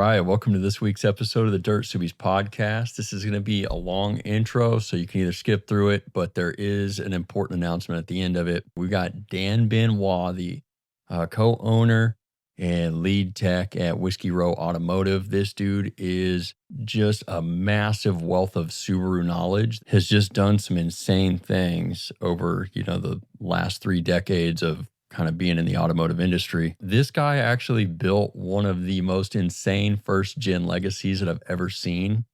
right. Welcome to this week's episode of the Dirt Subies podcast. This is going to be a long intro, so you can either skip through it, but there is an important announcement at the end of it. We got Dan Benoit, the co-owner and lead tech at Whiskey Row Automotive. This dude is just a massive wealth of Subaru knowledge, has just done some insane things over, the last 3 decades of kind of being in the automotive industry. This guy actually built one of the most insane first gen legacies that I've ever seen.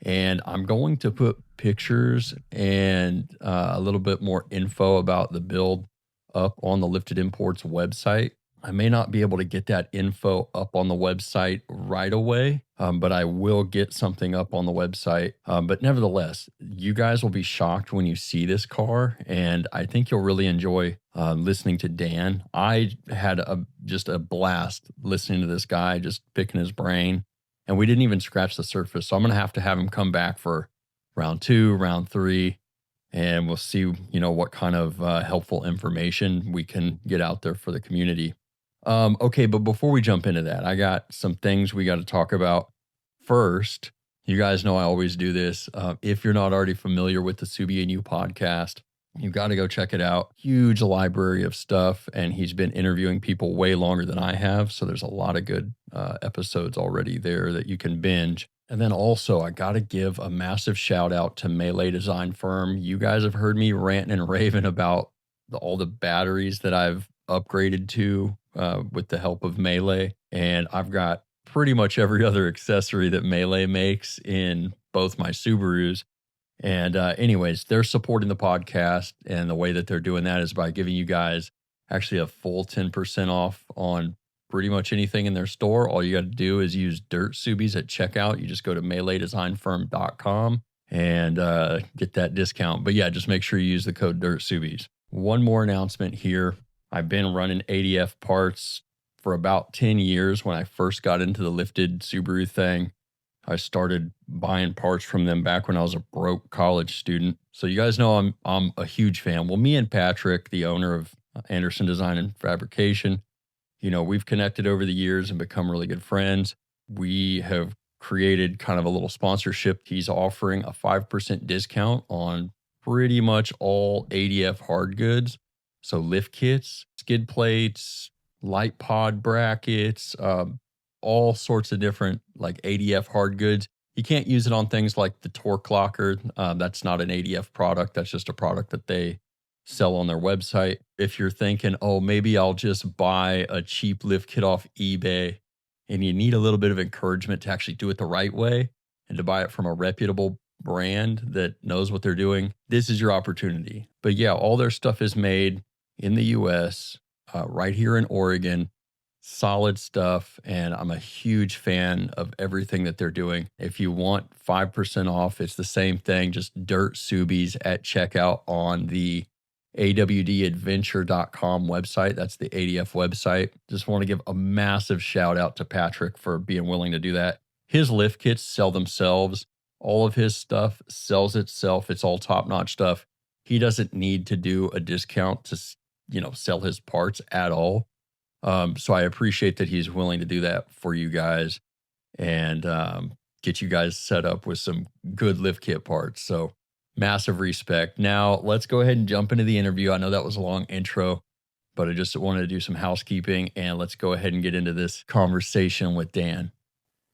And I'm going to put pictures and a little bit more info about the build up on the Lifted Imports website. I may not be able to get that info up on the website right away, but I will get something up on the website. But nevertheless, you guys will be shocked when you see this car, and I think you'll really enjoy listening to Dan. I had just a blast listening to this guy, just picking his brain, and we didn't even scratch the surface. So I'm going to have him come back for round 2, round 3. And we'll see, what kind of helpful information we can get out there for the community. Okay, but before we jump into that, I got some things we got to talk about. First, you guys know I always do this. If you're not already familiar with the Subi and You podcast, you've got to go check it out. Huge library of stuff, and he's been interviewing people way longer than I have. So there's a lot of good episodes already there that you can binge. And then also, I got to give a massive shout out to Melee Design Firm. You guys have heard me ranting and raving about all the batteries that I've upgraded to with the help of Melee. And I've got pretty much every other accessory that Melee makes in both my Subarus. And anyways, they're supporting the podcast. And the way that they're doing that is by giving you guys actually a full 10% off on pretty much anything in their store. All you got to do is use Dirt Subies at checkout. You just go to meleedesignfirm.com and get that discount. But yeah, just make sure you use the code Dirt Subies. One more announcement here. I've been running ADF parts for about 10 years. When I first got into the lifted Subaru thing, I started buying parts from them back when I was a broke college student. So you guys know I'm a huge fan. Well, me and Patrick, the owner of Anderson Design and Fabrication, we've connected over the years and become really good friends. We have created kind of a little sponsorship. He's offering a 5% discount on pretty much all ADF hard goods. So lift kits, skid plates, light pod brackets, all sorts of different like ADF hard goods. You can't use it on things like the torque locker. That's not an ADF product. That's just a product that they sell on their website. If you're thinking, oh, maybe I'll just buy a cheap lift kit off eBay, and you need a little bit of encouragement to actually do it the right way and to buy it from a reputable brand that knows what they're doing, this is your opportunity. But yeah, all their stuff is made in the US, right here in Oregon. Solid stuff, and I'm a huge fan of everything that they're doing. If you want 5% off, it's the same thing, just Dirt Subies at checkout on the awdadventure.com website. That's the ADF website. Just want to give a massive shout out to Patrick for being willing to do that. His lift kits sell themselves. All of his stuff sells itself. It's all top-notch stuff. He doesn't need to do a discount to, sell his parts at all. So I appreciate that he's willing to do that for you guys and get you guys set up with some good lift kit parts. So massive respect. Now let's go ahead and jump into the interview. I know that was a long intro, but I just wanted to do some housekeeping, and let's go ahead and get into this conversation with Dan.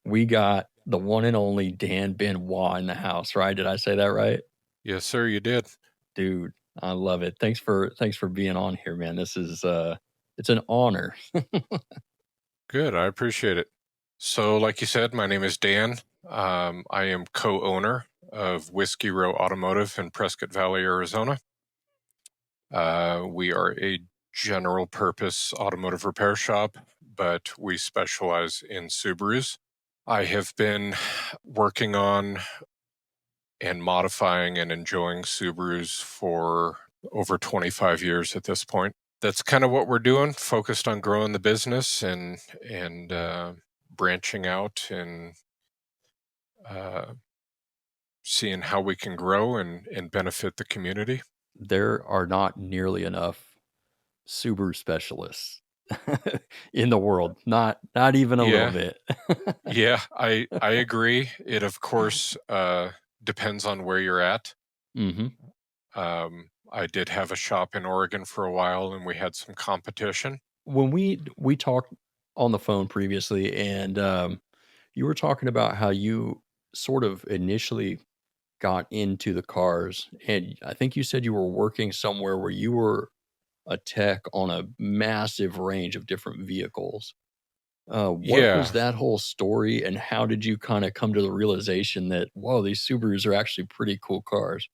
We got the one and only Dan Benoit in the house, right? Did I say that right? Yes, sir, you did. Dude, I love it. Thanks for being on here, man. This is it's an honor. Good, I appreciate it. So, like you said, my name is Dan. I am co-owner of Whiskey Row Automotive in Prescott Valley, Arizona. We are a general purpose automotive repair shop, but we specialize in Subarus. I have been working on and modifying and enjoying Subarus for over 25 years at this point. That's kind of what we're doing, focused on growing the business and branching out and seeing how we can grow and benefit the community. There are not nearly enough Subaru specialists. in the world. Not even a little Yeah. bit. Yeah, I agree. It, of course, depends on where you're at. Hmm. I did have a shop in Oregon for a while, and we had some competition. When we talked on the phone previously, and you were talking about how you sort of initially got into the cars, and I think you said you were working somewhere where you were a tech on a massive range of different vehicles. What was Yeah. that whole story, and how did you kind of come to the realization that, whoa, these Subarus are actually pretty cool cars?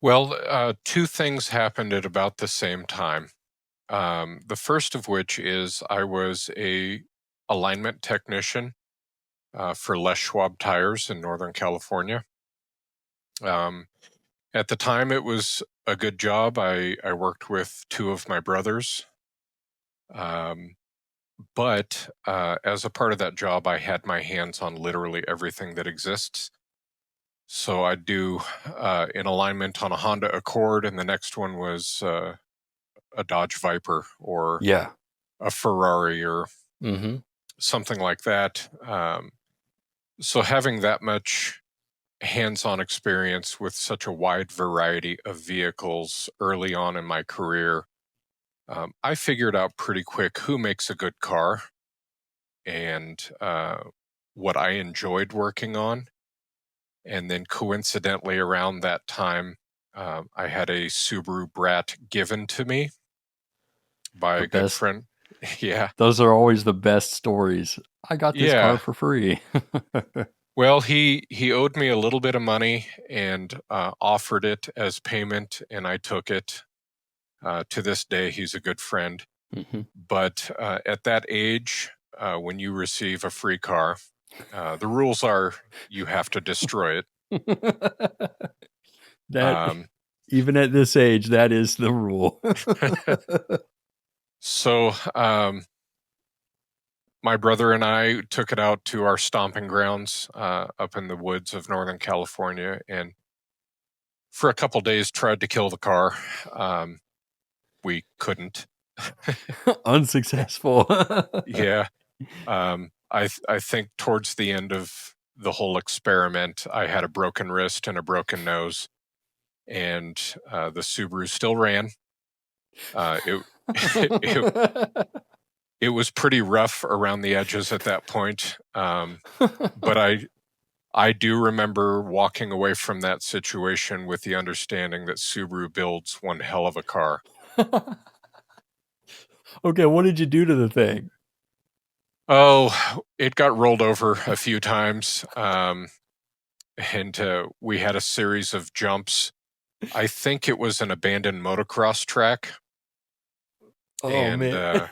Well, two things happened at about the same time. The first of which is I was a alignment technician for Les Schwab tires in Northern California. Um, at the time, it was a good job. I worked with two of my brothers. Um, but as a part of that job, I had my hands on literally everything that exists. So I'd do an alignment on a Honda Accord, and the next one was a Dodge Viper or Yeah. a Ferrari or Hmm. something like that. So having that much hands-on experience with such a wide variety of vehicles early on in my career, I figured out pretty quick who makes a good car and what I enjoyed working on. And then coincidentally, around that time, I had a Subaru Brat given to me by The a good best. friend. Yeah. Those are always the best stories. I got this car Yeah. for free. Well, he owed me a little bit of money and offered it as payment, and I took it. To this day, he's a good friend. Hmm. But at that age, when you receive a free car, the rules are you have to destroy it. That, Um, even at this age, that is the rule. so my brother and I took it out to our stomping grounds up in the woods of Northern California, and for a couple days tried to kill the car. We couldn't. Unsuccessful. Yeah. I think towards the end of the whole experiment, I had a broken wrist and a broken nose, and the Subaru still ran. It, it it was pretty rough around the edges at that point, but I do remember walking away from that situation with the understanding that Subaru builds one hell of a car. Okay, what did you do to the thing? Oh, it got rolled over a few times, and we had a series of jumps. I think it was an abandoned motocross track, Oh and man.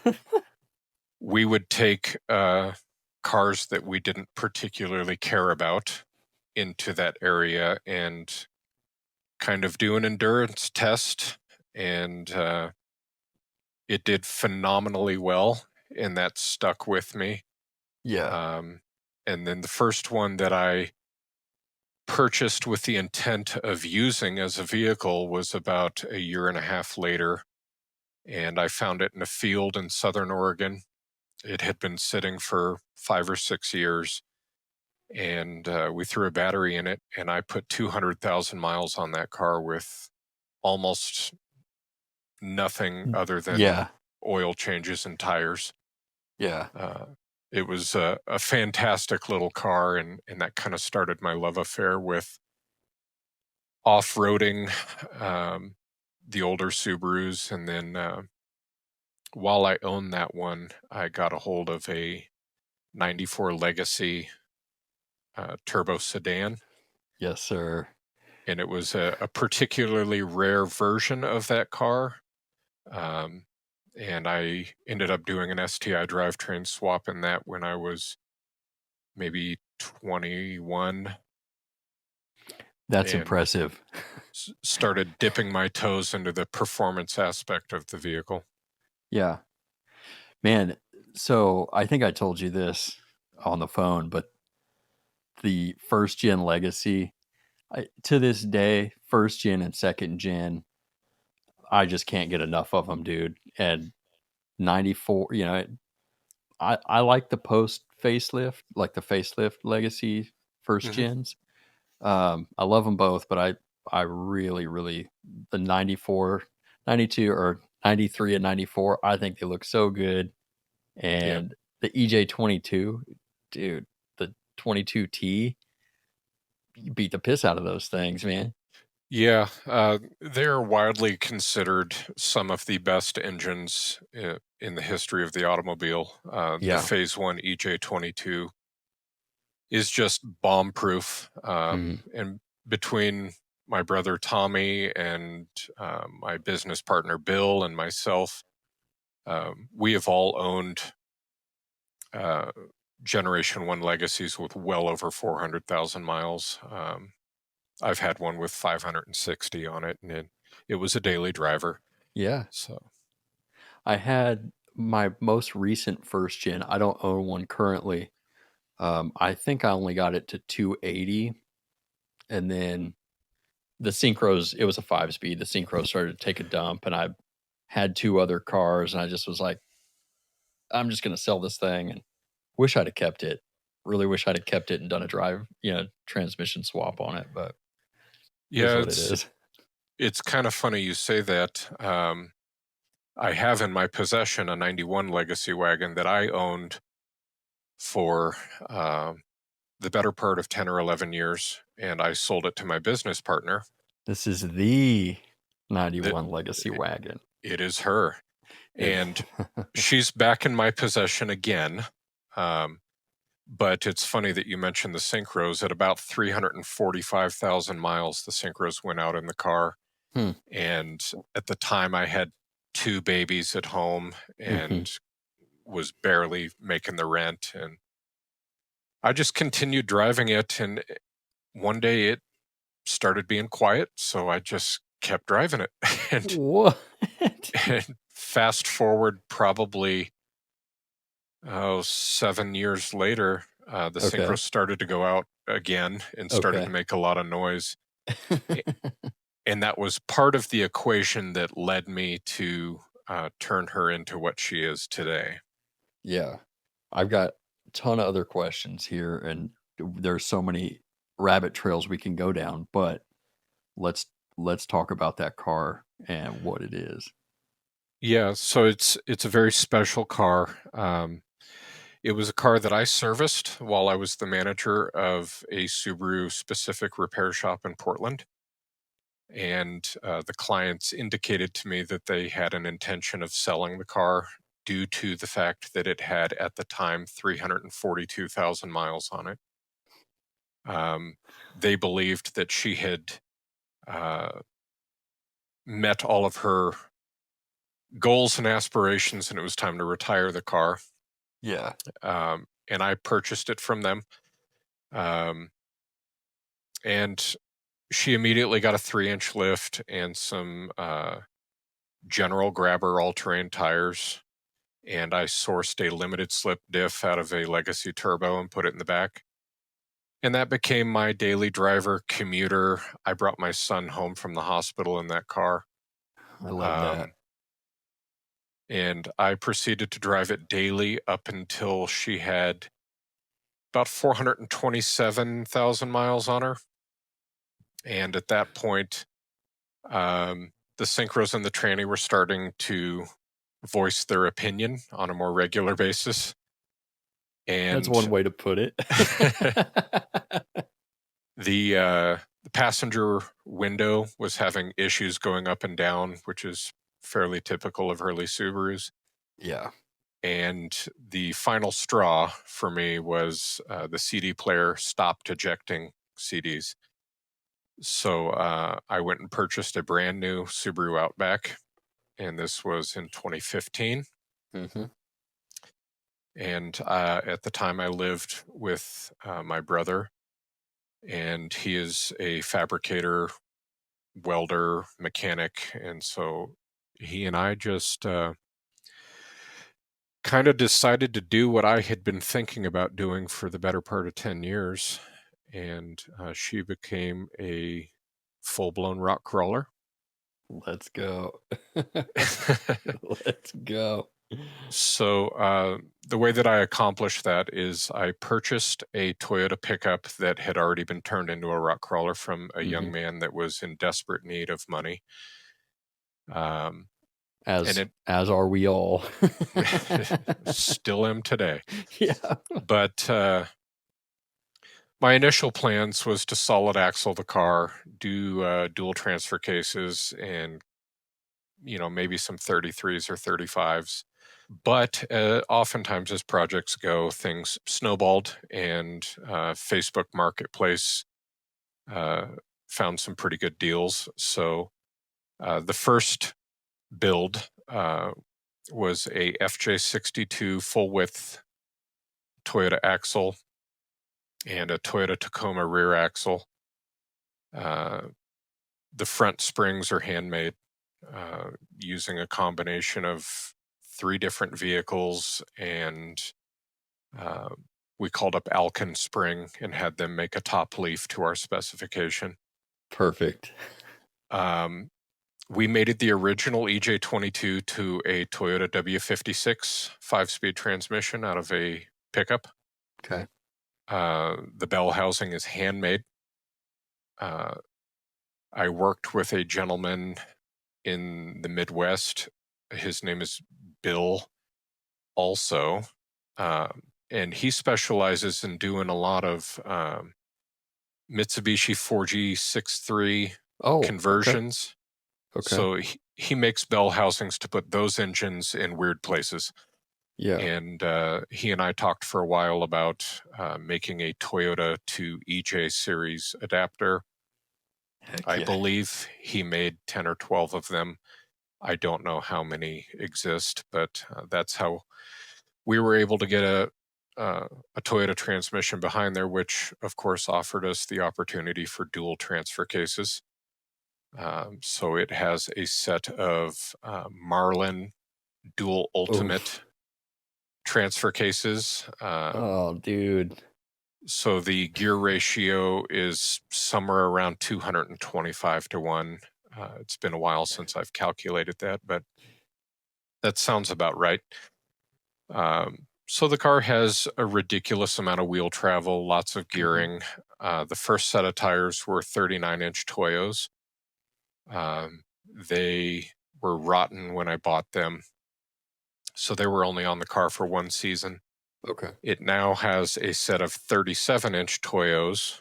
we would take cars that we didn't particularly care about into that area and kind of do an endurance test. And it did phenomenally well, and that stuck with me. Yeah. Um, and then the first one that I purchased with the intent of using as a vehicle was about a year and a half later, and I found it in a field in Southern Oregon. It had been sitting for 5 or 6 years, and we threw a battery in it, and I put 200,000 miles on that car with almost nothing other than Yeah. oil changes and tires. Yeah. Uh, it was a fantastic little car, and that kind of started my love affair with off-roading, the older Subarus. And then while I owned that one, I got a hold of a 94 Legacy turbo sedan, Yes, sir. and it was a particularly rare version of that car. Um, and I ended up doing an STI drivetrain swap in that when I was maybe 21, That's and impressive. started dipping my toes into the performance aspect of the vehicle. Yeah. Man, so I think I told you this on the phone, but the first gen Legacy, to this day, first gen and second gen, I just can't get enough of them, dude. And 94, I like the post facelift, like the facelift legacy first Hmm. gens. I love them both, but I really, really, the 94, 92, or 93 and 94, I think they look so good. Yeah. And the EJ22, dude, the 22T, you beat the piss out of those things, man. Yeah, they're widely considered some of the best engines in the history of the automobile. The Yeah. Phase 1 EJ22 is just bomb proof. Mhm. And between my brother Tommy and my business partner Bill and myself, we have all owned uh, Generation 1 legacies with well over 400,000 miles. I've had one with 560 on it, and it was a daily driver. Yeah. So, I had my most recent first gen. I don't own one currently. I think I only got it to 280, and then the synchros, it was a 5 speed. The synchro started to take a dump, and I had two other cars, and I just was like, I'm just going to sell this thing, and wish I'd have kept it. Really wish I'd have kept it and done a transmission swap on it, but it is yeah, what it is. it's kind of funny you say that. I have in my possession a 91 Legacy wagon that I owned for the better part of 10 or 11 years, and I sold it to my business partner. This is the That 91 Legacy wagon. it is her, It, and she's back in my possession again. Um, but it's funny that you mentioned the synchros. At about 345,000 miles, the synchros went out in the car. hmm. And at the time, I had two babies at home Hmm. and was barely making the rent. And I just continued driving it. And one day it started being quiet. So I just kept driving it. and, What? and fast forward probably 7 years later, the synchros Okay. started to go out again and started to Okay. make a lot of noise. A- And that was part of the equation that led me to turn her into what she is today. Yeah. I've got a ton of other questions here, and there's so many rabbit trails we can go down, but let's let's talk about that car and what it is. Yeah, so it's a very special car. It was a car that I serviced while I was the manager of a Subaru specific repair shop in Portland. And the clients indicated to me that they had an intention of selling the car due to the fact that it had at the time 342,000 miles on it. Um, they believed that she had uh, met all of her goals and aspirations, and it was time to retire the car. Yeah. And I purchased it from them. Um, and she immediately got a 3-inch lift and some general grabber all terrain tires. And I sourced a limited slip diff out of a legacy turbo and put it in the back. And that became my daily driver commuter. I brought my son home from the hospital in that car. I love that. Um, and I proceeded to drive it daily up until she had about 427,000 miles on her. And at that point, the synchros and the tranny were starting to voice their opinion on a more regular basis. That's And one way to put it. the passenger window was having issues going up and down, which is fairly typical of early Subarus. Yeah. And the final straw for me was the CD player stopped ejecting CDs. So I went and purchased a brand new Subaru Outback, and this was in 2015. Hmm. And at the time, I lived with my brother, and he is a fabricator, welder, mechanic. And so he and I just kind of decided to do what I had been thinking about doing for the better part of 10 years. And she became a full blown rock crawler. Let's go. Let's go. So the way that I accomplished that is I purchased a Toyota pickup that had already been turned into a rock crawler from a young Mhm. man that was in desperate need of money. Um, and As it as are we all. still am today. Yeah. But my initial plans was to solid axle the car, do dual transfer cases, and maybe some 33s or 35s. But oftentimes, as projects go, things snowballed, and Facebook Marketplace uh, found some pretty good deals. So the first build was a FJ62 full width Toyota axle and a Toyota Tacoma rear axle. Uh, the front springs are handmade using a combination of three different vehicles, and uh, we called up Alkin Spring and had them make a top leaf to our specification. Perfect. Um, we mated the original EJ22 to a Toyota W56 5-speed transmission out of a pickup. Okay. The bell housing is handmade. I worked with a gentleman in the Midwest. His name is Bill, also. And he specializes in doing a lot of Mitsubishi 4G63 Oh, okay. conversions. Okay. So he makes bell housings to put those engines in weird places. Yeah. And he and I talked for a while about making a Toyota to EJ series adapter. Heck I yeah. believe he made 10 or 12 of them. I don't know how many exist, but that's how we were able to get a Toyota transmission behind there, which of course offered us the opportunity for dual transfer cases. So it has a set of Marlin dual ultimate Oof. transfer cases. Oh, dude. So the gear ratio is somewhere around 225 to 1. It's been a while since I've calculated that, but that sounds about right. So the car has a ridiculous amount of wheel travel, lots of gearing. The first set of tires were 39-inch Toyos. They were rotten when I bought them, so they were only on the car for one season. Okay. It now has a set of 37-inch Toyos,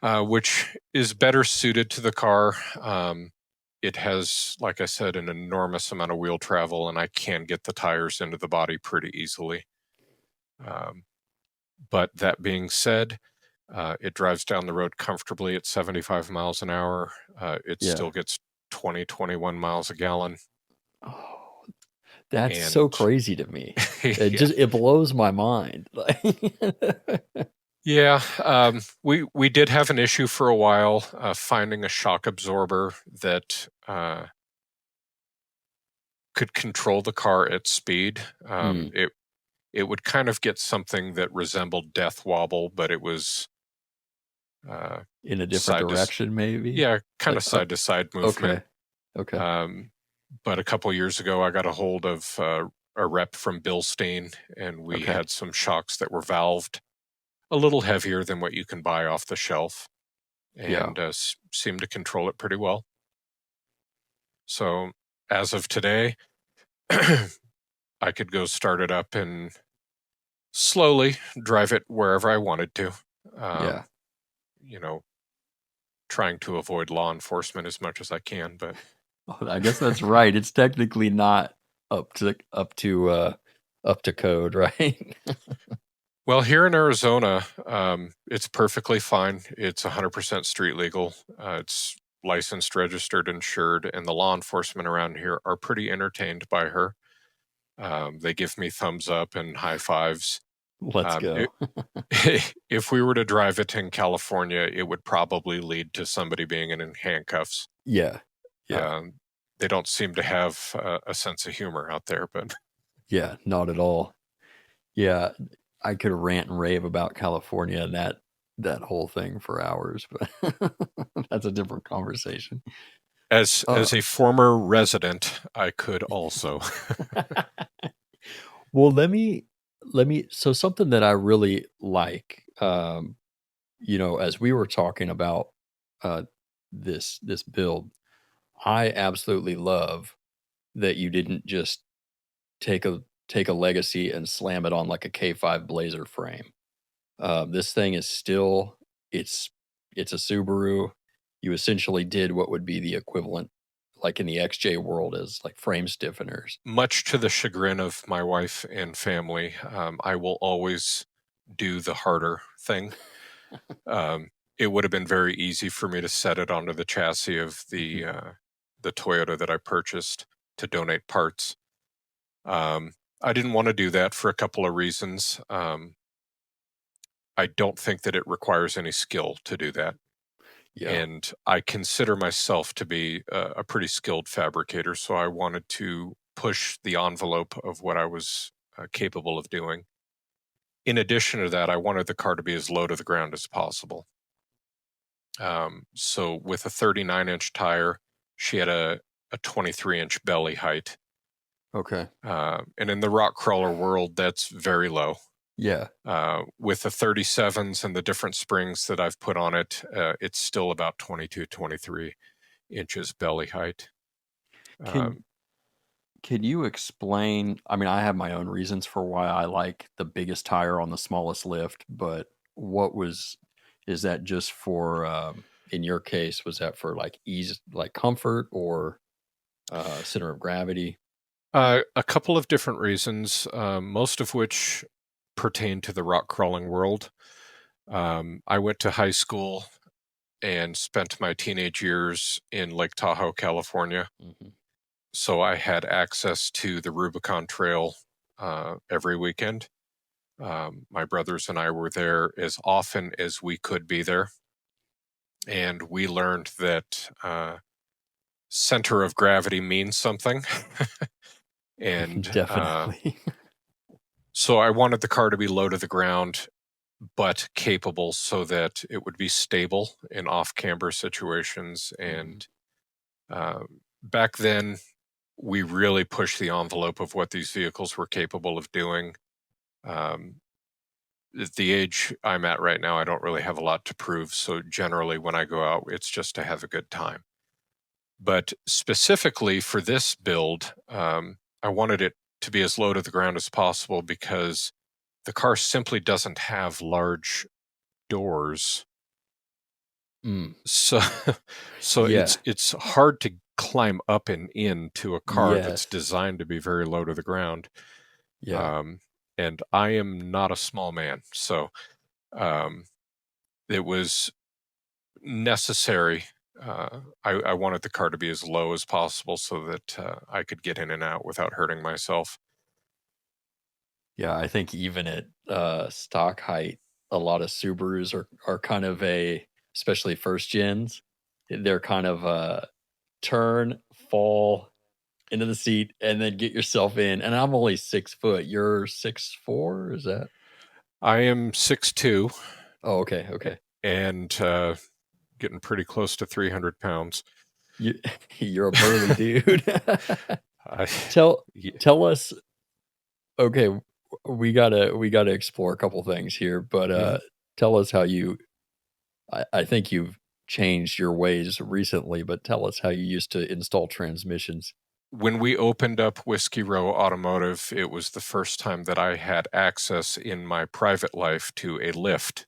which is better suited to the car. It has, like I said, an enormous amount of wheel travel, and I can get the tires into the body pretty easily. But that being said, it drives down the road comfortably at 75 miles an hour. It Yeah. still gets 20, 21 miles a gallon. Oh, that's so And crazy to me. yeah, It blows my mind. yeah, we did have an issue for a while finding a shock absorber that could control the car at speed. Hmm. It would kind of get something that resembled death wobble, but it was uh, In a different side to direction, maybe? yeah, kind Like, of side to side movement. okay. Okay. But a couple years ago, I got a hold of a rep from Bilstein, and we Okay. had some shocks that were valved a little heavier than what you can buy off the shelf, Yeah. and seemed to control it pretty well. So as of today, I could go start it up and slowly drive it wherever I wanted to. Yeah. Um, you know, trying to avoid law enforcement as much as I can, but Oh, I guess that's right. It's technically not up to code, right? well, here in Arizona, it's perfectly fine. It's 100% street legal. It's licensed, registered, insured, and the law enforcement around here are pretty entertained by her. They give me thumbs up and high fives. Let's Um, go. if we were to drive it in California, it would probably lead to somebody being in handcuffs. Yeah. Yeah. Um, they don't seem to have a sense of humor out there, but Yeah, not at all. Yeah, I could rant and rave about California and that whole thing for hours, but that's a different conversation. As a former resident, I could also. Well, let me so something that I really like, as we were talking about uh this build, I absolutely love that you didn't just take a legacy and slam it on like a K5 Blazer frame. This thing is still it's it's a Subaru. You essentially did what would be the equivalent, like in the XJ world, as like frame stiffeners. Much to the chagrin of my wife and family, I will always do the harder thing. It would have been very easy for me to set it onto the chassis of Mhm. the Toyota that I purchased to donate parts. I didn't want to do that for a couple of reasons. I don't think that it requires any skill to do that. Yeah. And I consider myself to be a pretty skilled fabricator, so I wanted to push the envelope of what I was capable of doing. In addition to that, I wanted the car to be as low to the ground as possible. So with a 39-inch tire, she had a 23-inch belly height. Okay. And in the rock crawler world, that's very low. Yeah. With the 37s and the different springs that I've put on it, it's still about 22, 23 inches belly height. Can Um, can you explain? I mean, I have my own reasons for why I like the biggest tire on the smallest lift, but what was is that just for in your case, was that for like ease, like comfort, or center of gravity? a couple of different reasons, most of which pertain to the rock crawling world. I went to high school and spent my teenage years in Lake Tahoe, California. Hmm. So I had access to the Rubicon Trail every weekend. My brothers and I were there as often as we could be there. And we learned that center of gravity means something. And Definitely. so I wanted the car to be low to the ground, but capable so that it would be stable in off camber situations. Hmm. And back then, we really pushed the envelope of what these vehicles were capable of doing. Um, at the age I'm at right now, I don't really have a lot to prove. So generally, when I go out, it's just to have a good time. But specifically for this build, I wanted it to be as low to the ground as possible because the car simply doesn't have large doors. Mm. So, so Yeah. it's hard to climb up and into a car that's Yes. designed to be very low to the ground. Yeah. Um, and I am not a small man, so um, it was necessary. I wanted the car to be as low as possible so that I could get in and out without hurting myself. Yeah, I think even at stock height, a lot of Subarus are kind of especially first gens, they're kind of turn, fall into the seat, and then get yourself in. And I'm only 6 foot. You're 6'4", is that? I am 6'2", Oh, okay, okay. and getting pretty close to 300 pounds. You you're a burly dude. I, Tell yeah. tell us. Okay, we gotta explore a couple things here, but Mhm. tell us how you. I think you've changed your ways recently, but tell us how you used to install transmissions. When we opened up Whiskey Row Automotive, it was the first time that I had access in my private life to a lift.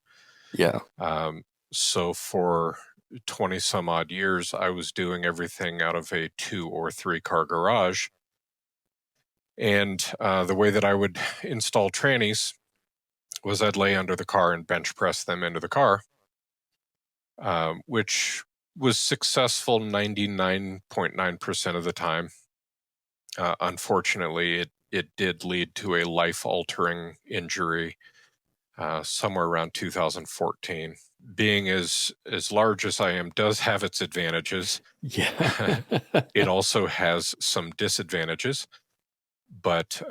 Yeah. Um, so for 20 some odd years, I was doing everything out of a 2 or 3 car garage. And the way that I would install trannies was I'd lay under the car and bench press them into the car, which was successful 99.9% of the time. Unfortunately, it did lead to a life altering injury somewhere around 2014. Being as large as I am does have its advantages. Yeah. It also has some disadvantages, but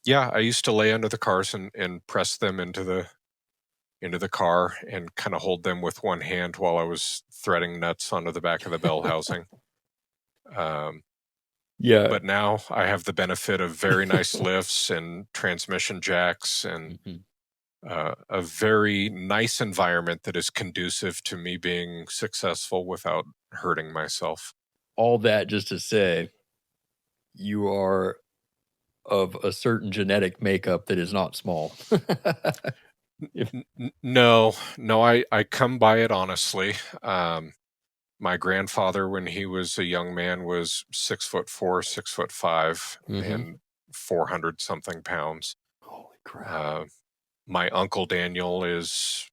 yeah, I used to lay under the cars and press them into the car and kind of hold them with one hand while I was threading nuts onto the back of the bell housing. Yeah. But now I have the benefit of very nice lifts and transmission jacks and Mhm. a very nice environment that is conducive to me being successful without hurting myself. All that just to say, you are of a certain genetic makeup that is not small. If No, no, I come by it honestly. My grandfather, when he was a young man, was 6'4", 6'5", Mhm. and 400 something pounds. Holy crap. Uh, my uncle Daniel is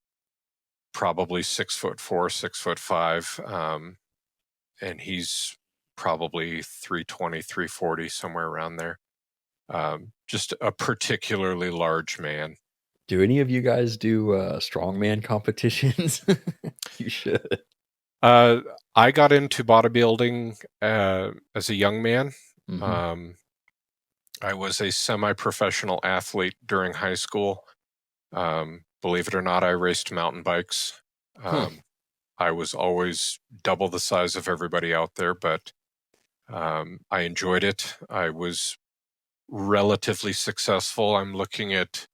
probably 6'4", 6'5", and he's probably 320, 340, somewhere around there. Just a particularly large man. Do any of you guys do, strongman competitions? You should. Uh, I got into bodybuilding as a young man. Mhm. Um, I was a semi-professional athlete during high school. Believe it or not, I raced mountain bikes. Huh. I was always double the size of everybody out there, but I enjoyed it. I was relatively successful. I'm looking at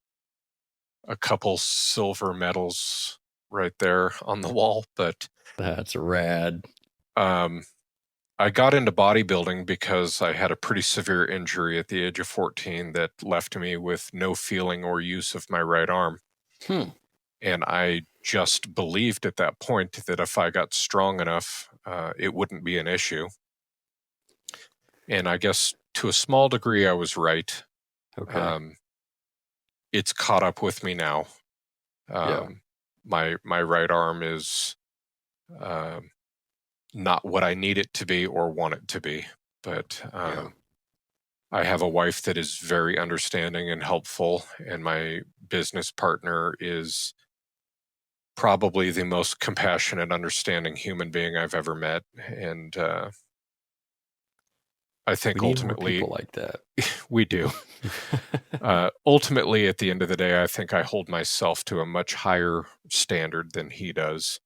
a couple silver medals right there on the wall, but That's rad. um, I got into bodybuilding because I had a pretty severe injury at the age of 14 that left me with no feeling or use of my right arm. Hmm. And I just believed at that point that if I got strong enough, it wouldn't be an issue. And I guess to a small degree, I was right. Okay. Um, it's caught up with me now. Yeah. My right arm is um, not what I need it to be or want it to be, but Yeah. I have a wife that is very understanding and helpful, and my business partner is probably the most compassionate, understanding human being I've ever met. And I We think need more ultimately people like that. we do. Ultimately, at the end of the day, I think I hold myself to a much higher standard than he does.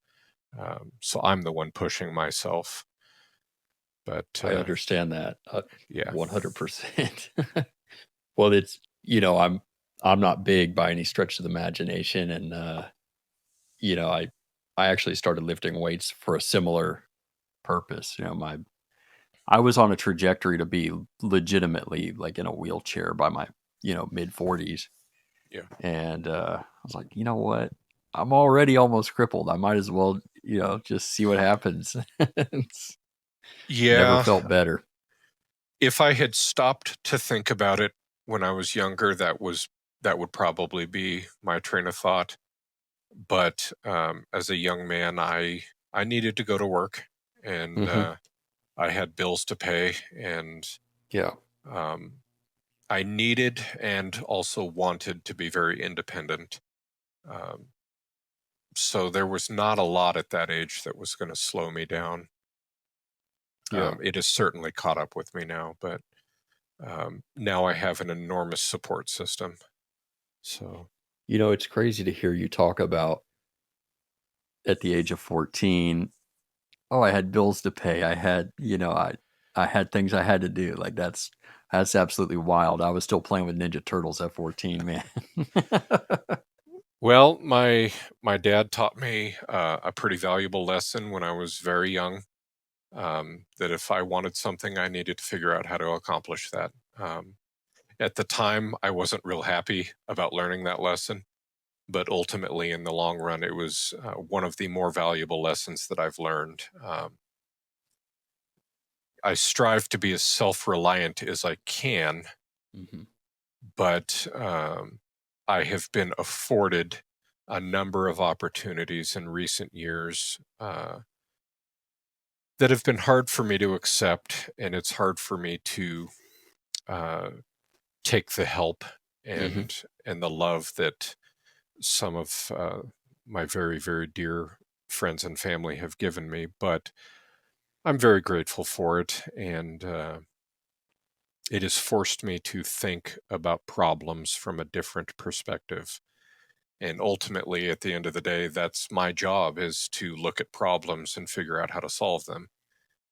So I'm the one pushing myself. But I understand that, yeah, 100%. Well, it's I'm not big by any stretch of the imagination, and, I actually started lifting weights for a similar purpose. My I was on a trajectory to be legitimately, like, in a wheelchair by my, mid-40s, yeah, and, I was like, "You know what? I'm already almost crippled. I might as well, just see what happens." It's never yeah. felt better. If I had stopped to think about it when I was younger, that would probably be my train of thought. But as a young man, I needed to go to work, and Mhm. I had bills to pay, and Yeah. um, I needed and also wanted to be very independent. Um, so there was not a lot at that age that was going to slow me down. Yeah. It has certainly caught up with me now, but now I have an enormous support system. So It's crazy to hear you talk about at the age of 14, "Oh, I had bills to pay. I had, I had things I had to do." Like, that's absolutely wild. I was still playing with Ninja Turtles at 14, man. well, my dad taught me a pretty valuable lesson when I was very young. That if I wanted something, I needed to figure out how to accomplish that. At the time, I wasn't real happy about learning that lesson, but ultimately, in the long run, it was one of the more valuable lessons that I've learned. I strive to be as self-reliant as I can, Mhm. but I have been afforded a number of opportunities in recent years that have been hard for me to accept, and it's hard for me to uh, take the help Mhm. and the love that some of my very very dear friends and family have given me. But I'm very grateful for it, and it has forced me to think about problems from a different perspective. And ultimately, at the end of the day, that's my job, is to look at problems and figure out how to solve them.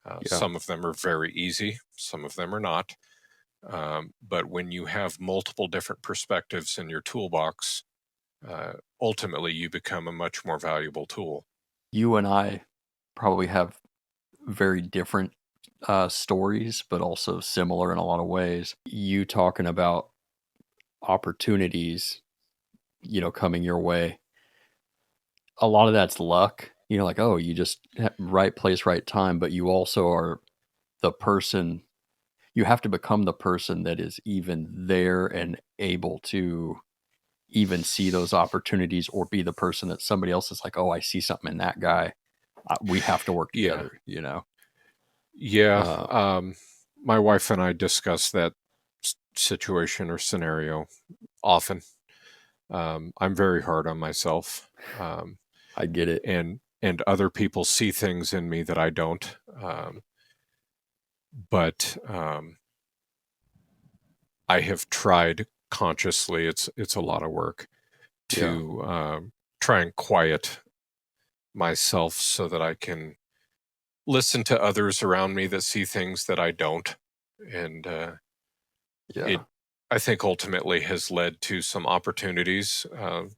Yeah. Some of them are very easy, some of them are not. But when you have multiple different perspectives in your toolbox, ultimately you become a much more valuable tool. You and I probably have very different stories, but also similar in a lot of ways. You talking about opportunities, coming your way. A lot of that's luck, like, oh, you just right place, right time, but you also are the person, you have to become the person that is even there and able to even see those opportunities, or be the person that somebody else is like, oh, I see something in that guy. We have to work Yeah. together. Yeah. My wife and I discuss that situation or scenario often. I'm very hard on myself. I get it. And other people see things in me that I don't. But I have tried consciously. It's a lot of work to try and quiet myself so that I can listen to others around me that see things that I don't. And it, I think, ultimately has led to some opportunities,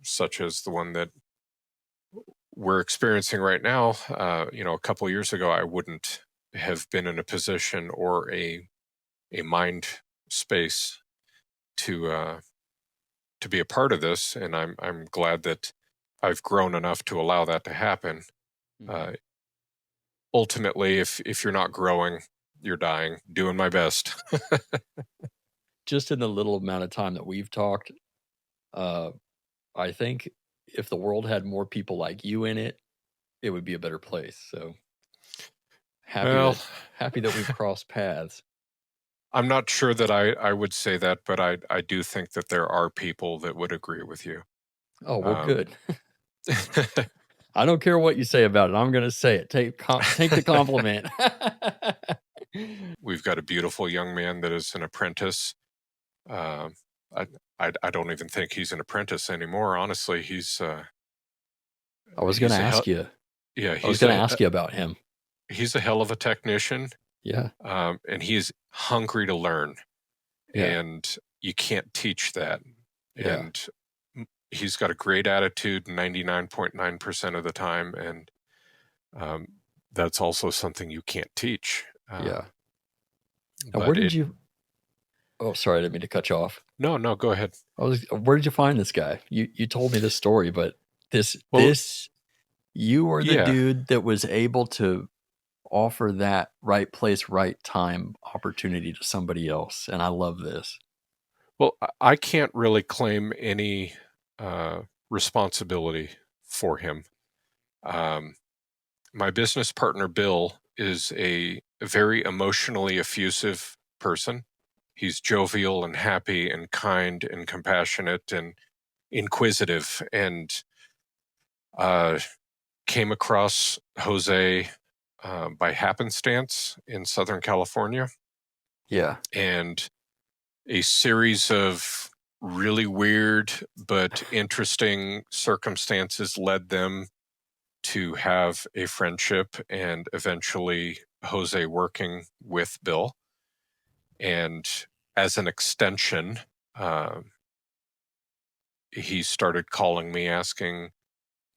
such as the one that we're experiencing right now. A couple of years ago, I wouldn't have been in a position or a mind space to be a part of this, and I'm glad that I've grown enough to allow that to happen. Mhm. Ultimately, if you're not growing, you're dying. Doing my best. Just in the little amount of time that we've talked, uh, I think if the world had more people like you in it, it would be a better place. So happy Well, that happy that we've crossed paths. I'm not sure that I would say that, but I do think that there are people that would agree with you. Oh, well, Um, good. I don't care what you say about it. I'm going to say it. Take the compliment. we've got a beautiful young man that is an apprentice. Um, I, I don't even think he's an apprentice anymore. Honestly, I was going to he's a hell ask you. yeah I was going to ask you about him. he's a hell of a technician. Yeah. And he is hungry to learn, Yeah. and you can't teach that. Yeah. And he's got a great attitude 99.9% of the time, and um, that's also something you can't teach. Yeah. Now, where But did it you? Oh, sorry, I didn't mean to cut you off. no, go ahead. Where did you find this guy? You told me this story, but this Well, this you were the yeah. dude that was able to offer that right place, right time opportunity to somebody else, and I love this. Well, I can't really claim any uh, responsibility for him. Um, my business partner, Bill, is a very emotionally effusive person. He's jovial and happy and kind and compassionate and inquisitive, and uh, came across Jose by happenstance in Southern California. Yeah. And a series of really weird but interesting circumstances led them to have a friendship, and eventually Jose working with Bill. And as an extension, uh, he started calling me asking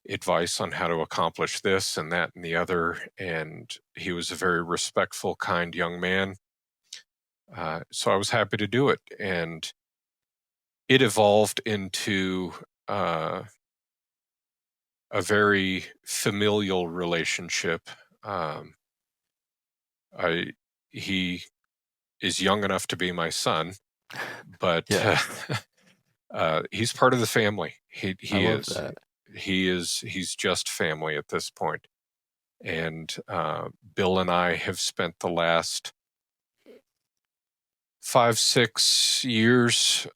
advice on how to accomplish this and that and the other. And he was a very respectful, kind young man. So I was happy to do it. And it evolved into a very familial relationship. Um, I he is young enough to be my son, but Yeah. he's part of the family. He I he love is that. he's just family at this point. And Bill and I have spent the last 5-6 years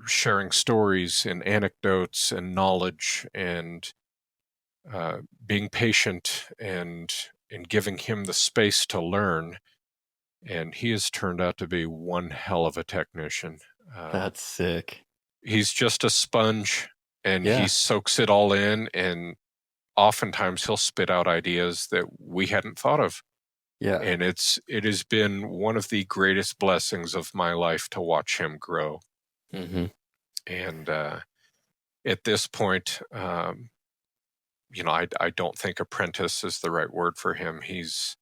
sharing stories and anecdotes and knowledge, and being patient and giving him the space to learn. And he has turned out to be one hell of a technician. That's sick. He's just a sponge, and he Yeah. soaks it all in, and oftentimes he'll spit out ideas that we hadn't thought of. Yeah. And it has been one of the greatest blessings of my life to watch him grow. Mm-hmm. And at this point, I don't think apprentice is the right word for him. He's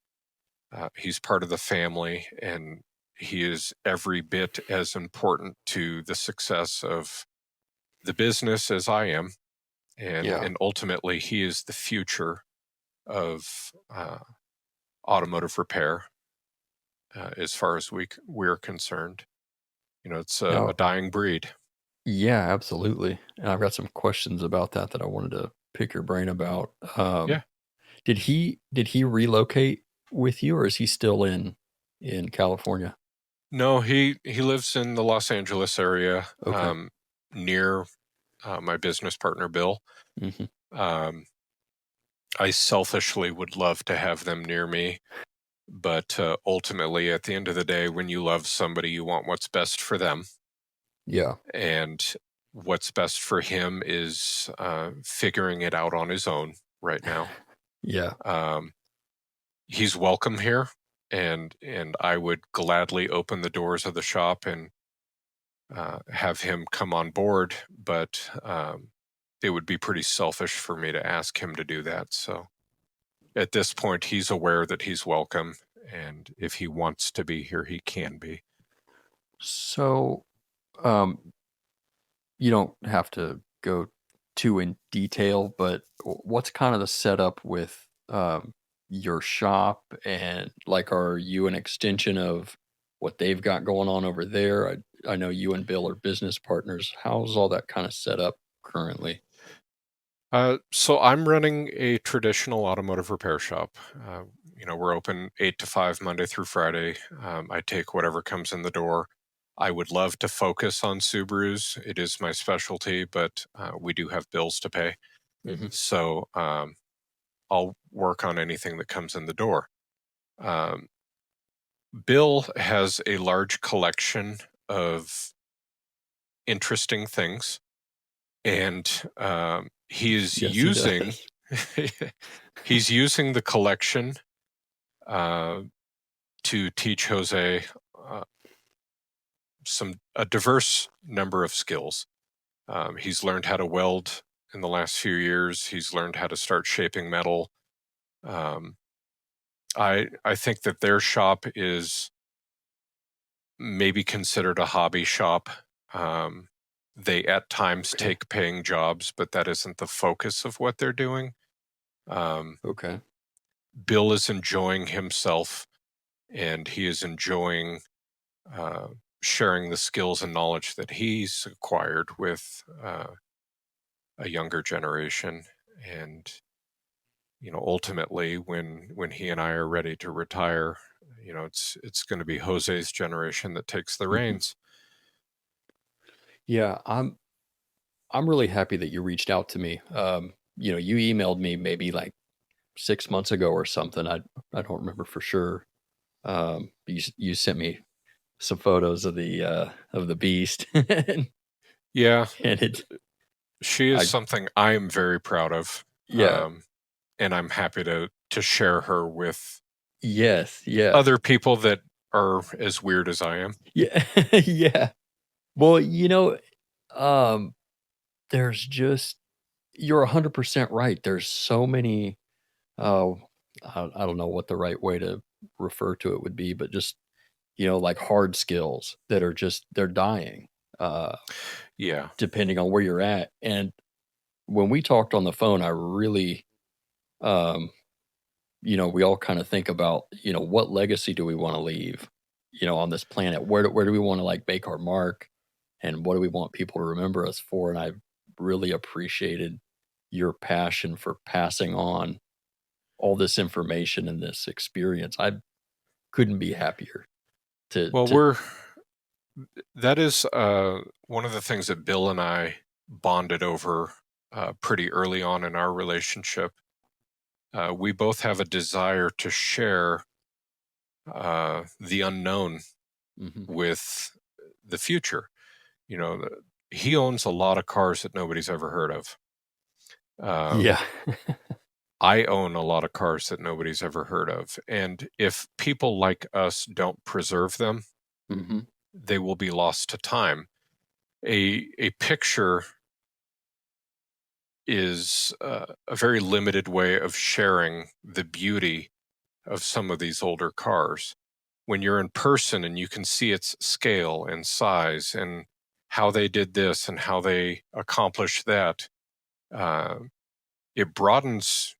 part of the family, and he is every bit as important to the success of the business as I am. Yeah. And ultimately, he is the future of automotive repair, as far as we're concerned. It's a No. dying breed. Yeah, absolutely. And I've got some questions about that I wanted to pick your brain about. Yeah. Did he relocate with you, or is he still in California? No, he lives in the Los Angeles area, Okay. near my business partner Bill. Hmm. Um, I selfishly would love to have them near me, but ultimately, at the end of the day, when you love somebody, you want what's best for them, Yeah. and what's best for him is figuring it out on his own right now. Yeah. Um, he's welcome here, and I would gladly open the doors of the shop and have him come on board, but it would be pretty selfish for me to ask him to do that. So at this point, he's aware that he's welcome, and if he wants to be here, he can be. So, um, you don't have to go too in detail, but what's kind of the setup with your shop, and like, are you an extension of what they've got going on over there? I know you and Bill are business partners. How's all that kind of set up currently? So I'm running a traditional automotive repair shop. We're open 8 to 5 Monday through Friday. I take whatever comes in the door. I would love to focus on Subarus. It is my specialty, but we do have bills to pay. Hmm. So I'll work on anything that comes in the door. Um, Bill has a large collection of interesting things, and he is Yes, he using does. he's using the collection uh, to teach Jose uh, a diverse number of skills. He's learned how to weld in the last few years. He's learned how to start shaping metal. Um, I think that their shop is maybe considered a hobby shop. Um, they at times Okay. take paying jobs, but that isn't the focus of what they're doing. Um, Okay. Bill is enjoying himself, and he is enjoying uh, sharing the skills and knowledge that he's acquired with a younger generation. And ultimately, when he and I are ready to retire, it's going to be Jose's generation that takes the Hmm. reins. Yeah, I'm really happy that you reached out to me. You emailed me maybe like 6 months ago or something. I don't remember for sure. You sent me some photos of the beast, and Yeah, it she is I something I am very proud of, yeah, and I'm happy to share her with yes, yeah, other people that are as weird as I am. yeah, yeah. Well, um, there's just you're 100% right. There's so many. Oh, I don't know what the right way to refer to it would be, but just like hard skills that are just they're dying. Uh, Yeah, depending on where you're at. And when we talked on the phone, I really, um, we all kind of think about, what legacy do we want to leave, on this planet? Where do we want to like make our mark, and what do we want people to remember us for? And I really appreciated your passion for passing on all this information and this experience. I couldn't be happier well, to that is one of the things that Bill and I bonded over pretty early on in our relationship. We both have a desire to share the unknown Mhm. with the future. He owns a lot of cars that nobody's ever heard of. Um, Yeah. I own a lot of cars that nobody's ever heard of. And if people like us don't preserve them, Mm-hmm. they will be lost to time. A picture is a very limited way of sharing the beauty of some of these older cars. When you're in person and you can see its scale and size and how they did this and how they accomplished that, uh, it broadens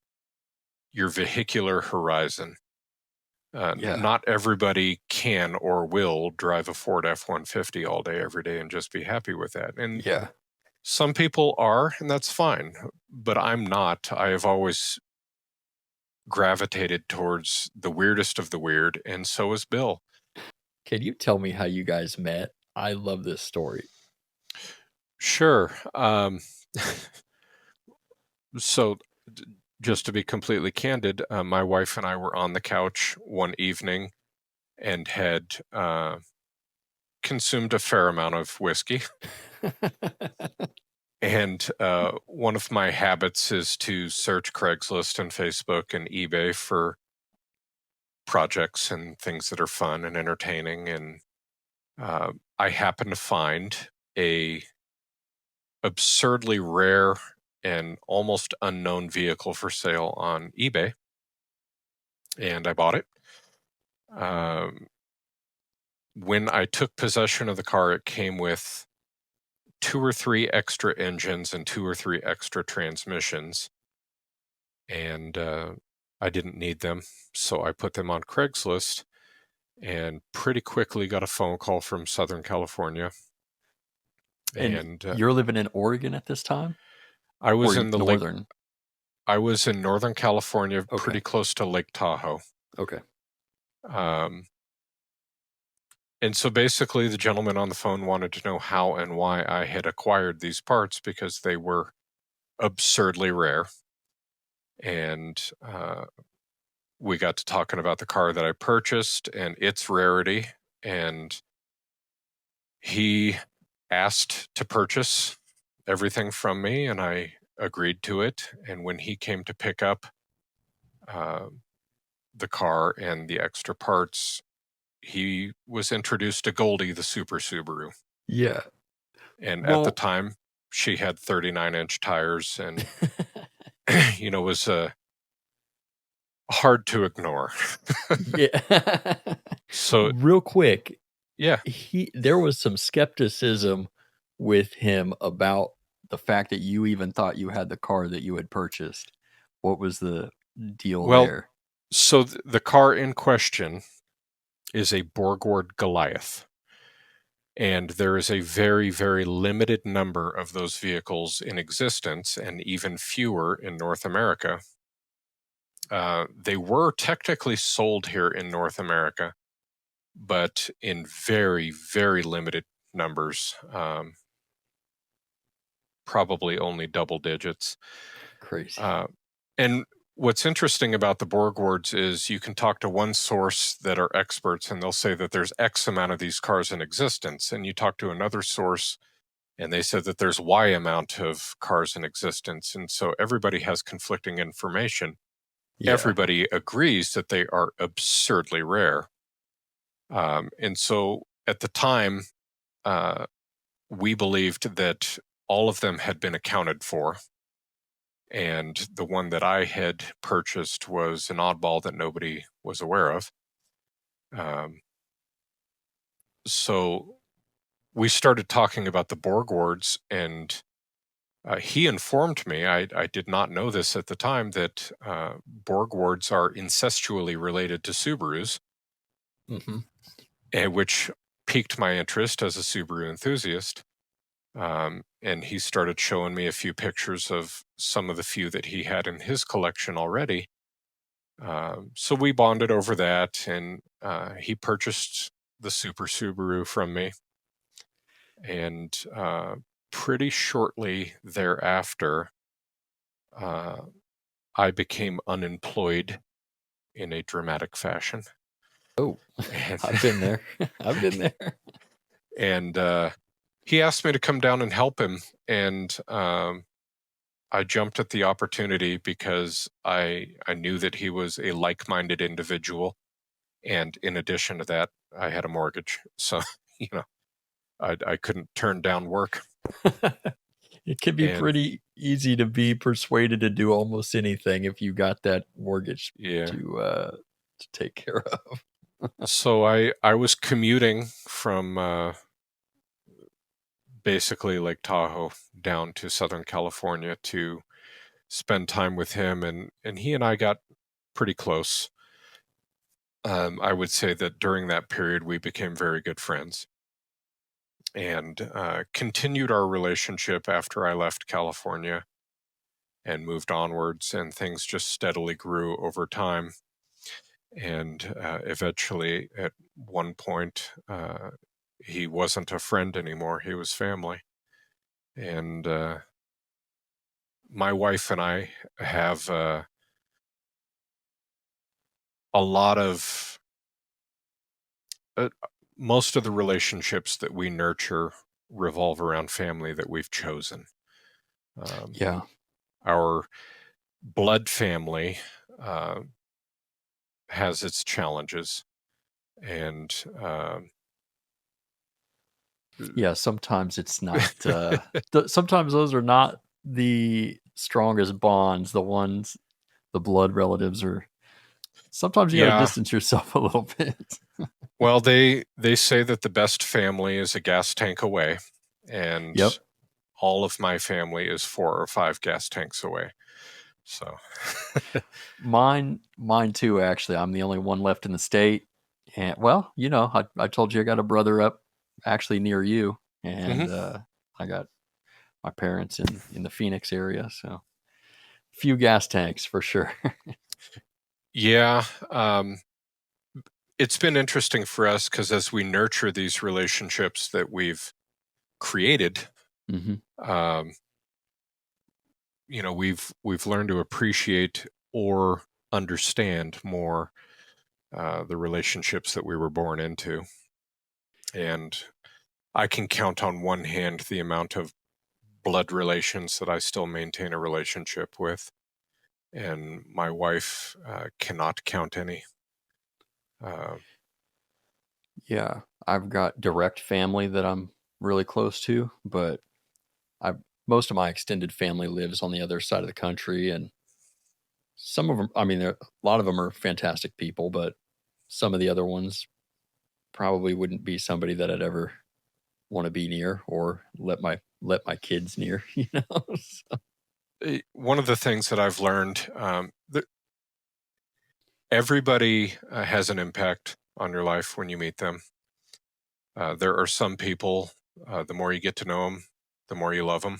your vehicular horizon. Yeah. Not everybody can or will drive a Ford F-150 all day, every day, and just be happy with that. And Yeah. some people are, and that's fine. But I'm not. I have always gravitated towards the weirdest of the weird, and so is Bill. Can you tell me how you guys met? I love this story. Sure. So, just to be completely candid, my wife and I were on the couch one evening and had consumed a fair amount of whiskey. And one of my habits is to search Craigslist and Facebook and eBay for projects and things that are fun and entertaining. And I happen to find a absurdly rare and almost unknown vehicle for sale on eBay, and I bought it. When I took possession of the car, it came with 2 or 3 extra engines and 2 or 3 extra transmissions, and I didn't need them, so I put them on Craigslist, and pretty quickly got a phone call from Southern California. And And you're living in Oregon at this time? I Or was in the lake. northern? I was in Northern California, Okay. pretty close to Lake Tahoe. Okay. And so basically, the gentleman on the phone wanted to know how and why I had acquired these parts because they were absurdly rare. And we got to talking about the car that I purchased and its rarity. And he asked to purchase everything from me, and I agreed to it. And when he came to pick up the car and the extra parts, he was introduced to Goldie, the Super Subaru. Yeah. And at the Well, time, she had 39-inch tires and, was hard to ignore. yeah. So, Real quick, yeah. there was some skepticism with him about the fact that you even thought you had the car that you had purchased. What was the deal Well, there? so the car in question is a Borgward Goliath. And there is a very, very limited number of those vehicles in existence, and even fewer in North America. They were technically sold here in North America, but in very, very limited numbers, probably only double digits. Crazy. And what's interesting about the Borgwards is you can talk to one source that are experts and they'll say that there's X amount of these cars in existence. And you talk to another source and they said that there's Y amount of cars in existence. And so everybody has conflicting information. Yeah. Everybody agrees that they are absurdly rare. And so at the time, we believed that all of them had been accounted for. And the one that I had purchased was an oddball that nobody was aware of. So we started talking about the Borgwards, and he informed me, I did not know this at the time, that Borgwards are incestually related to Subarus, which piqued my interest as a Subaru enthusiast. And he started showing me a few pictures of some of the few that he had in his collection already. So we bonded over that, and he purchased the Super Subaru from me. And pretty shortly thereafter, I became unemployed in a dramatic fashion. Oh, I've been there. I've been there. And he asked me to come down and help him. And I jumped at the opportunity because I knew that he was a like-minded individual, and in addition to that, I had a mortgage, so you know I couldn't turn down work. It can be And pretty easy to be persuaded to do almost anything if you got that mortgage yeah, to take care of. so I was commuting from basically Lake Tahoe down to Southern California to spend time with him, and he and I got pretty close. I would say that during that period we became very good friends, and continued our relationship after I left California and moved onwards, and things just steadily grew over time. And eventually, at one point, he wasn't a friend anymore, he was family. And my wife and I have a lot of uh, most of the relationships that we nurture revolve around family that we've chosen. Yeah. Our blood family uh, has its challenges, and Yeah, sometimes it's not sometimes those are not the strongest bonds, the blood relatives are sometimes you got to yeah, distance yourself a little bit. well, they say that the best family is a gas tank away, and Yep. all of my family is 4 or 5 gas tanks away. So, Mine too, actually. I'm the only one left in the state. And well, I told you I got a brother up actually near you, and mhm. I got my parents in the Phoenix area, so few gas tanks for sure. Yeah, it's been interesting for us because as we nurture these relationships that we've created, Hmm. um, we've learned to appreciate or understand more the relationships that we were born into. And I can count on one hand the amount of blood relations that I still maintain a relationship with, and my wife cannot count any. Uh, Yeah, I've got direct family that I'm really close to, but I most of my extended family lives on the other side of the country, and some of them, I mean, a lot of them are fantastic people, but some of the other ones probably wouldn't be somebody that I'd ever want to be near or let my kids near, So, One of the things that I've learned, that everybody has an impact on your life when you meet them. There are some people, the more you get to know them, the more you love them.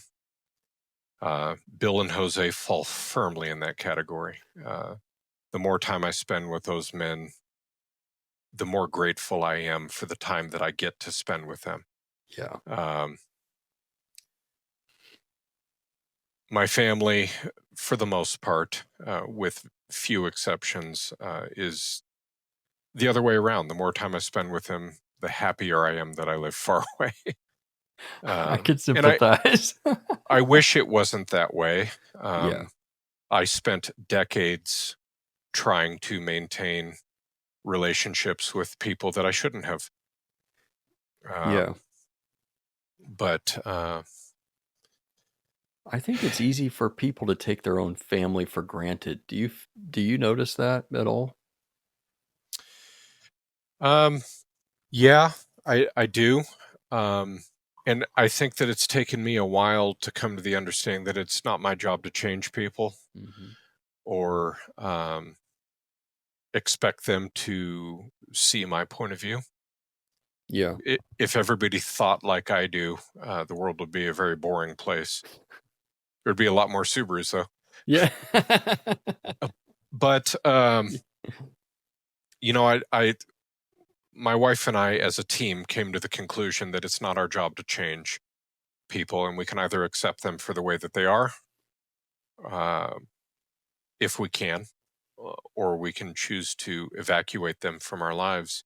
Bill and Jose fall firmly in that category. The more time I spend with those men, the more grateful I am for the time that I get to spend with them. yeah. Um, my family, for the most part, with few exceptions, is the other way around. The more time I spend with them, the happier I am that I live far away. I could And sympathize. I wish it wasn't that way. Yeah. I spent decades trying to maintain relationships with people that I shouldn't have. Yeah. Um, but I think it's easy for people to take their own family for granted. Do you notice that at all? um, yeah, I do. Um, and I think that it's taken me a while to come to the understanding that it's not my job to change people Hmm. or expect them to see my point of view. Yeah. If everybody thought like I do, the world would be a very boring place. There'd be a lot more Subarus, though. Yeah. But my wife and I, as a team, came to the conclusion that it's not our job to change people, and we can either accept them for the way that they are, uh, if we can, or we can choose to evacuate them from our lives.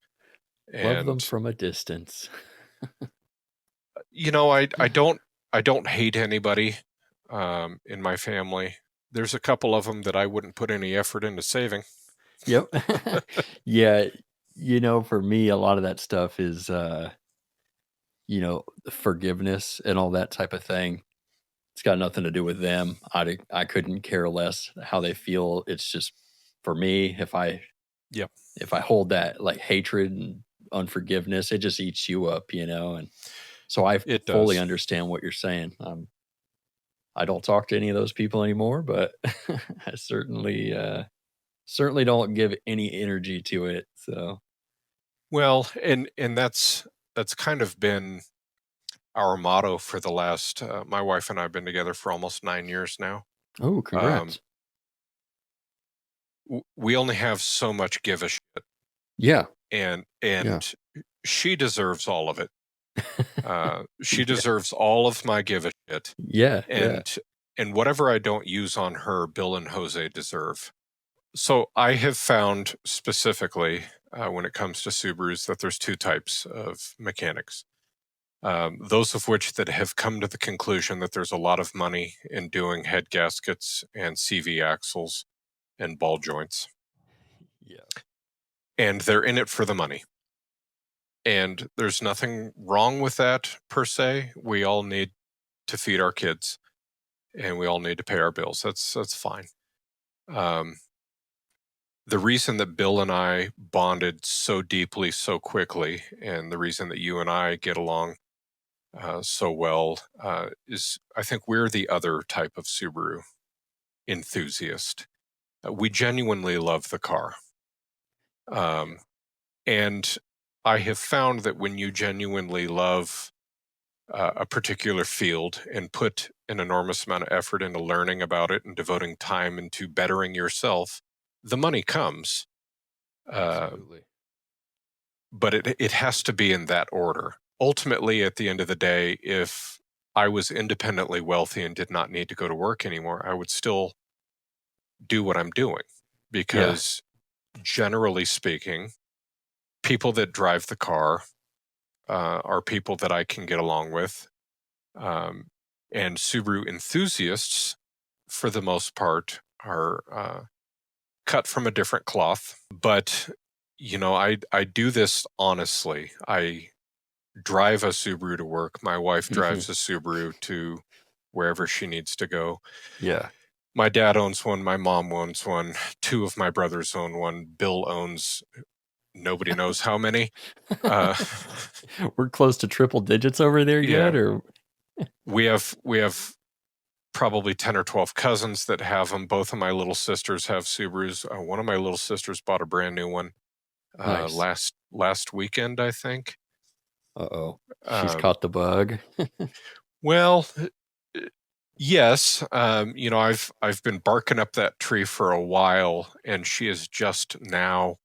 Love them And from a distance. I don't hate anybody. in my family. There's a couple of them that I wouldn't put any effort into saving. Yep. Yeah, for me, a lot of that stuff is, forgiveness and all that type of thing. It's got nothing to do with them. I couldn't care less how they feel. It's just for me, Yep. if I hold that like hatred and unforgiveness, it just eats you up, and so I It fully does. understand what you're saying. I don't talk to any of those people anymore, but I certainly don't give any energy to it. So, Well, and that's kind of been our motto for the last. My wife and I have been together for almost 9 years now. oh, Um, congrats. we only have so much give a shit, Yeah, and yeah, she deserves all of it. She yeah, deserves all of my give a shit, yeah, yeah, and whatever I don't use on her, Bill and Jose deserve. So I have found specifically when it comes to Subarus that there's two types of mechanics. Those of which that have come to the conclusion that there's a lot of money in doing head gaskets and CV axles and ball joints, yeah, and they're in it for the money. And there's nothing wrong with that per se. We all need to feed our kids, and we all need to pay our bills. That's fine. Um, the reason that Bill and I bonded so deeply, so quickly, and the reason that you and I get along so well is I think we're the other type of Subaru enthusiast. We genuinely love the car. yeah, And I have found that when you genuinely love a particular field and put an enormous amount of effort into learning about it and devoting time into bettering yourself, the money comes. Uh, absolutely. but it has to be in that order. Ultimately, at the end of the day, if I was independently wealthy and did not need to go to work anymore, I would still do what I'm doing Yeah, because, generally speaking, people that drive the car are people that I can get along with. Um, and Subaru enthusiasts, for the most part, are cut from a different cloth. But, I do this honestly. I drive a Subaru to work. My wife mhm, drives a Subaru to wherever she needs to go. yeah. My dad owns one. My mom owns one. Two of my brothers own one. Bill owns nobody knows how many. Uh, We're close to triple digits over there yet, yeah, or we have probably 10 or 12 cousins that have them. Both of my little sisters have Subarus. One of my little sisters bought a brand new one nice. last weekend, I think. Uh-oh. She's Um, caught the bug. well, yes, I've been barking up that tree for a while, and she is just now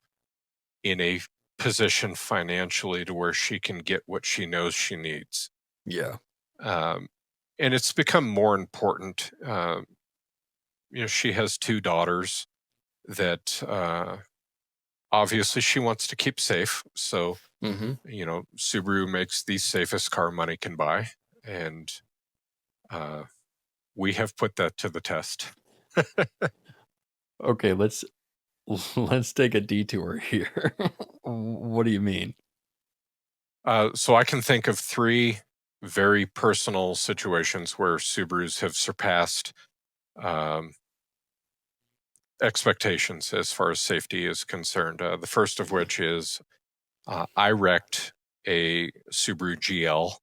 in a position financially to where she can get what she knows she needs. Yeah. Um, and it's become more important. She has two daughters that obviously she wants to keep safe. So, Mhm. Subaru makes the safest car money can buy. And uh, we have put that to the test. Okay, let's take a detour here. What do you mean? So I can think of three very personal situations where Subarus have surpassed um, expectations as far as safety is concerned. The first of which is I wrecked a Subaru GL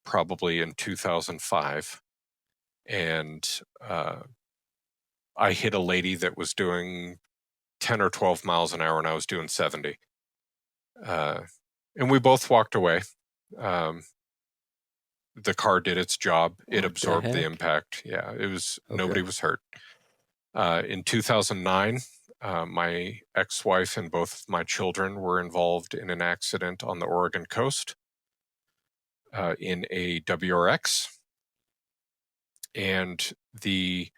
probably in 2005. And I hit a lady that was doing 10 or 12 miles an hour and I was doing 70. Uh, and we both walked away. Um, the car did its job. It What the absorbed the heck? impact. Yeah, nobody Okay. was hurt. In 2009, my ex-wife and both of my children were involved in an accident on the Oregon coast in a WRX. And the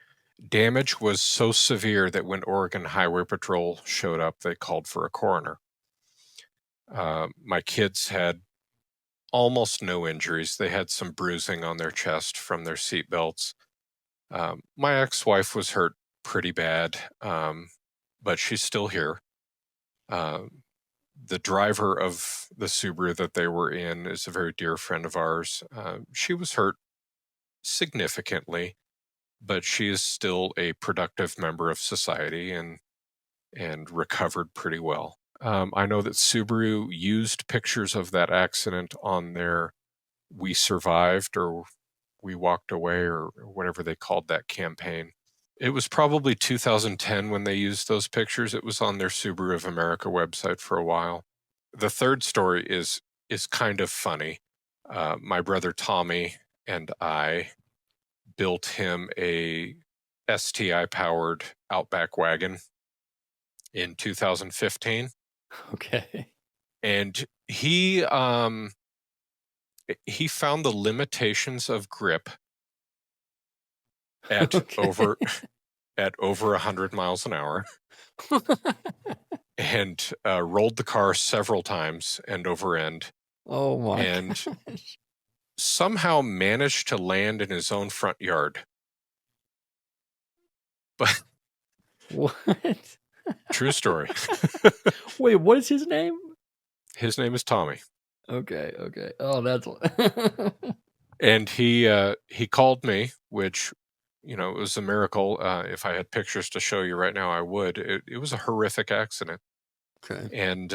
damage was so severe that when Oregon Highway Patrol showed up, they called for a coroner. My kids had almost no injuries. They had some bruising on their chest from their seat belts. My ex-wife was hurt pretty bad, but she's still here. The driver of the Subaru that they were in is a very dear friend of ours. She was hurt significantly, but she is still a productive member of society and recovered pretty well. I know that Subaru used pictures of that accident on their "We Survived" or "We Walked Away" or whatever they called that campaign. It was probably 2010 when they used those pictures. It was on their Subaru of America website for a while. The third story is kind of funny. My brother Tommy and I built him a STI-powered Outback wagon in 2015. Okay. And he found the limitations of grip at over 100 miles an hour and rolled the car several times end over end, Oh my and gosh. somehow managed to land in his own front yard. But What? true story. Wait, what is his name? His name is Tommy. Okay, okay. Oh, that's And he called me, which, it was a miracle. If I had pictures to show you right now, I would. It was a horrific accident. okay. And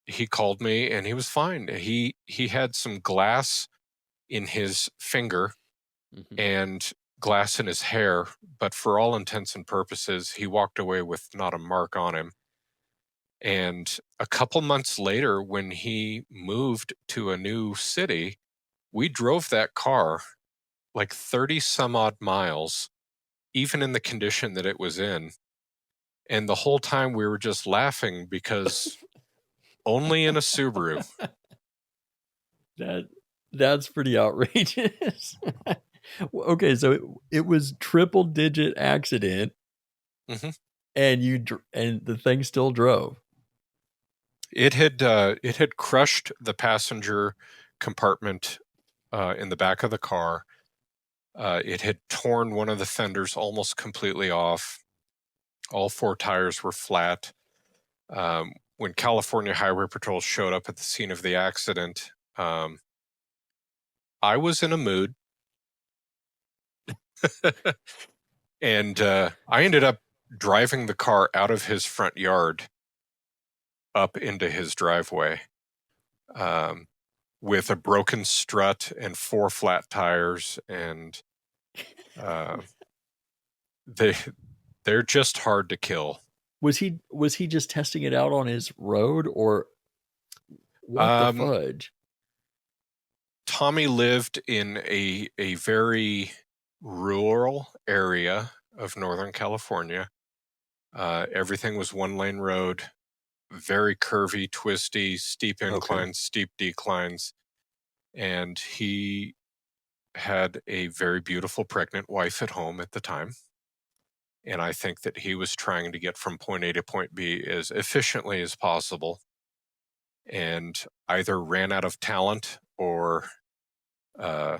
he called me and he was fine. He had some glass in his finger Mhm. and glass in his hair, but for all intents and purposes, he walked away with not a mark on him. And a couple months later, when he moved to a new city, we drove that car like 30 some odd miles, even in the condition that it was in. And the whole time we were just laughing because only in a Subaru. That's pretty outrageous. Okay, so it was triple digit accident, hmm and and the thing still drove. It had crushed the passenger compartment in the back of the car. It had torn one of the fenders almost completely off. All four tires were flat. When California Highway Patrol showed up at the scene of the accident, I was in a mood. And I ended up driving the car out of his front yard up into his driveway with a broken strut and four flat tires. And they're just hard to kill. Was he just testing it out on his road, or what the fudge? Tommy lived in a very rural area of Northern California. Everything was one lane road, very curvy, twisty, steep inclines, steep declines. And he had a very beautiful pregnant wife at home at the time. And I think that he was trying to get from point A to point B as efficiently as possible, and either ran out of talent or uh,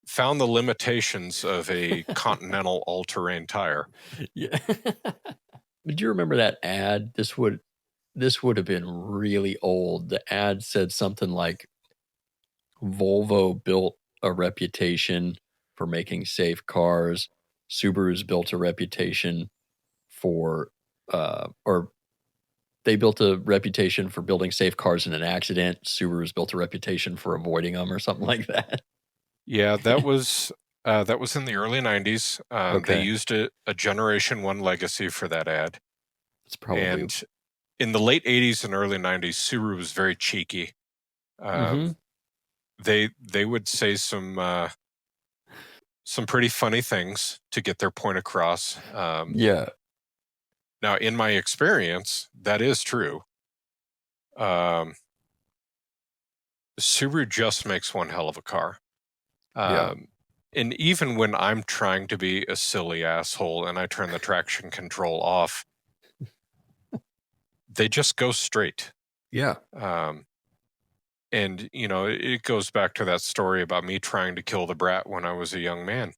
found the limitations of a Continental all-terrain tire. Yeah. But do you remember that ad? This would have been really old. The ad said something like Volvo built a reputation for making safe cars. Subaru's built a reputation for or they built a reputation for building safe cars in an accident. Subaru's built a reputation for avoiding them or something like that. Yeah, that was in the early 90s. They Okay. used a Generation 1 legacy for that ad. It's probably And in the late 80s and early 90s, Subaru was very cheeky. Mhm. They would say some pretty funny things to get their point across. Yeah. Now, in my experience, that is true. Subaru just makes one hell of a car. Yeah. And even when I'm trying to be a silly asshole and I turn the traction control off, they just go straight. Yeah. And, it goes back to that story about me trying to kill the Brat when I was a young man.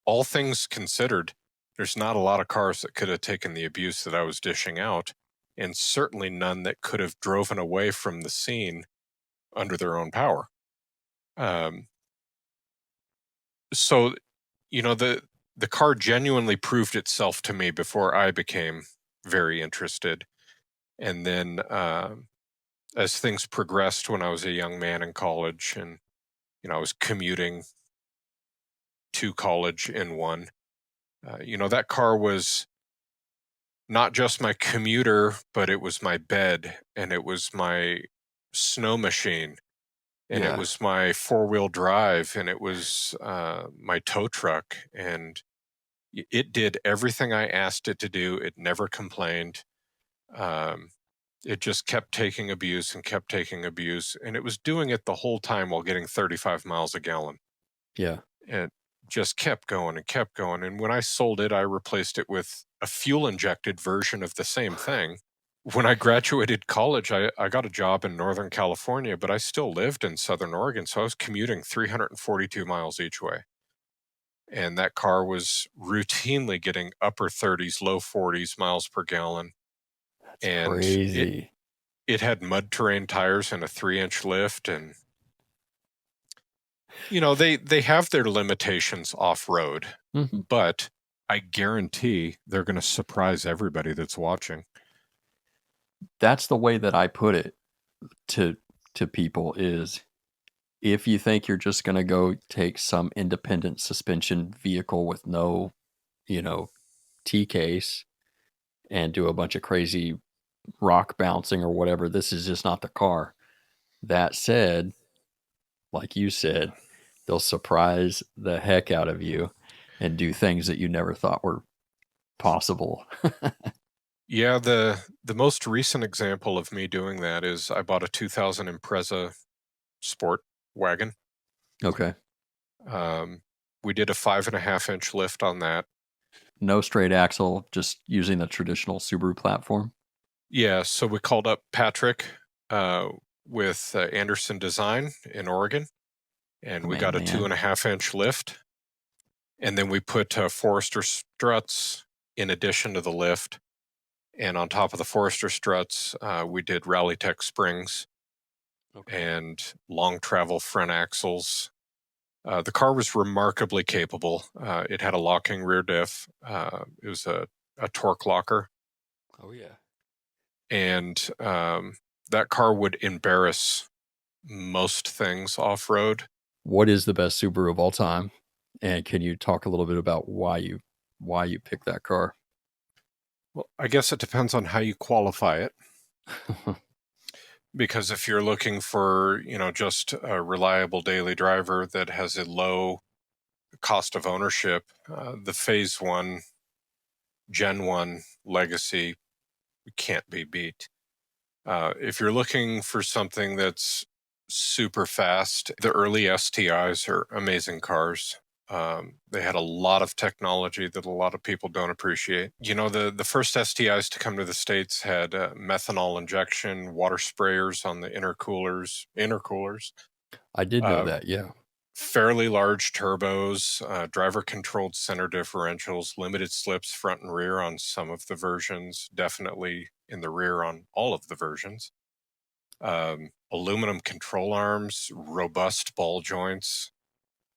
All things considered, there's not a lot of cars that could have taken the abuse that I was dishing out, and certainly none that could have driven away from the scene under their own power. Um, so, the car genuinely proved itself to me before I became very interested. And then as things progressed when I was a young man in college, and I was commuting to college in one, that car was not just my commuter, but it was my bed, and it was my snow machine, and it Yeah. was my four-wheel drive, and it was my tow truck, and it did everything I asked it to do. It never complained. Um, it just kept taking abuse and kept taking abuse, and it was doing it the whole time while getting 35 miles a gallon, Yeah. and just kept going and kept going. And when I sold it, I replaced it with a fuel injected version of the same thing. When I graduated college, I got a job in Northern California, but I still lived in Southern Oregon. So I was commuting 342 miles each way. And that car was routinely getting upper 30s, low 40s miles per gallon. That's And crazy. it had mud terrain tires and a 3-inch lift. And, they have their limitations off road, Mhm. but I guarantee they're going to surprise everybody that's watching. That's the way that I put it to people is if you think you're just going to go take some independent suspension vehicle with no, you know, T case and do a bunch of crazy rock bouncing or whatever, this is just not the car. That said, like you said, they'll surprise the heck out of you and do things that you never thought were possible. Yeah, the most recent example of me doing that is I bought a 2000 Impreza Sport wagon. Okay. Um, we did a 5.5-inch lift on that. No straight axle, just using the traditional Subaru platform. Yeah, so we called up Patrick uh, with Anderson Design in Oregon, and The we main got a two man. and a half inch lift. And then we put Forester struts in addition to the lift. And on top of the Forester struts, we did Rallytech springs Okay. and long travel front axles. The car was remarkably capable. It had a locking rear diff. It was a torque locker, Oh yeah. and that car would embarrass most things off road. What is the best Subaru of all time? And can you talk a little bit about why you picked that car? Well, I guess it depends on how you qualify it. Because if you're looking for, just a reliable daily driver that has a low cost of ownership, the Phase 1, Gen 1 Legacy can't be beat. If you're looking for something that's super fast, the early STIs are amazing cars. They had a lot of technology that a lot of people don't appreciate. The first STIs to come to the States had methanol injection, water sprayers on the intercoolers, I did know uh, that, yeah. fairly large turbos, driver controlled center differentials, limited slips front and rear on some of the versions, definitely in the rear on all of the versions. Aluminum control arms, robust ball joints.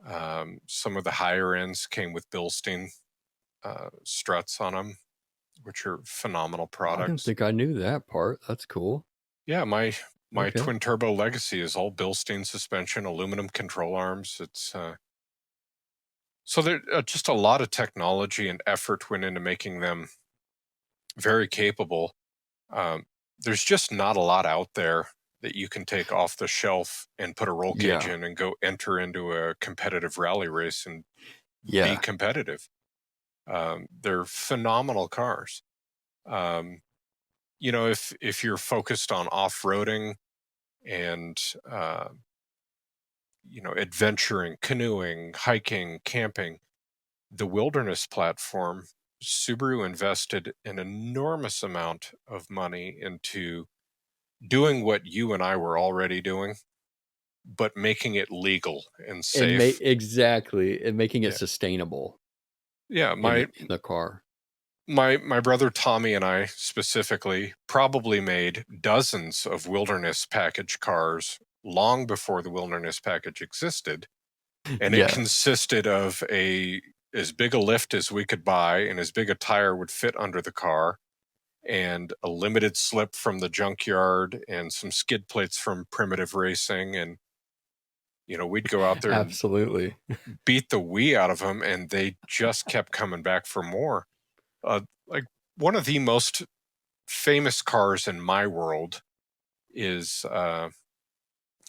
Some of the higher ends came with Bilstein struts on them, which are phenomenal I didn't products. think I knew that part. That's cool. Yeah, my Okay. twin turbo Legacy is all Bilstein suspension, aluminum control arms. It's so there just a lot of technology and effort went into making them very capable. Um, there's just not a lot out there that you can take off the shelf and put a roll cage Yeah. in and go enter into a competitive rally race and be Yeah. competitive. They're phenomenal cars. Um, if you're focused on off-roading and adventuring, canoeing, hiking, camping, the wilderness platform, Subaru invested an enormous amount of money into doing what you and I were already doing, but making it legal and And safe. exactly, and making it Yeah. sustainable Yeah, in the car. my brother Tommy and I specifically probably made dozens of wilderness package cars long before the wilderness package existed, and it Yeah, consisted of as big a lift as we could buy and as big a tire would fit under the car, and a limited slip from the junkyard and some skid plates from Primitive Racing. And we'd go out there and absolutely. beat the wee out of them, and they just kept coming back for more. Like, one of the most famous cars in my world is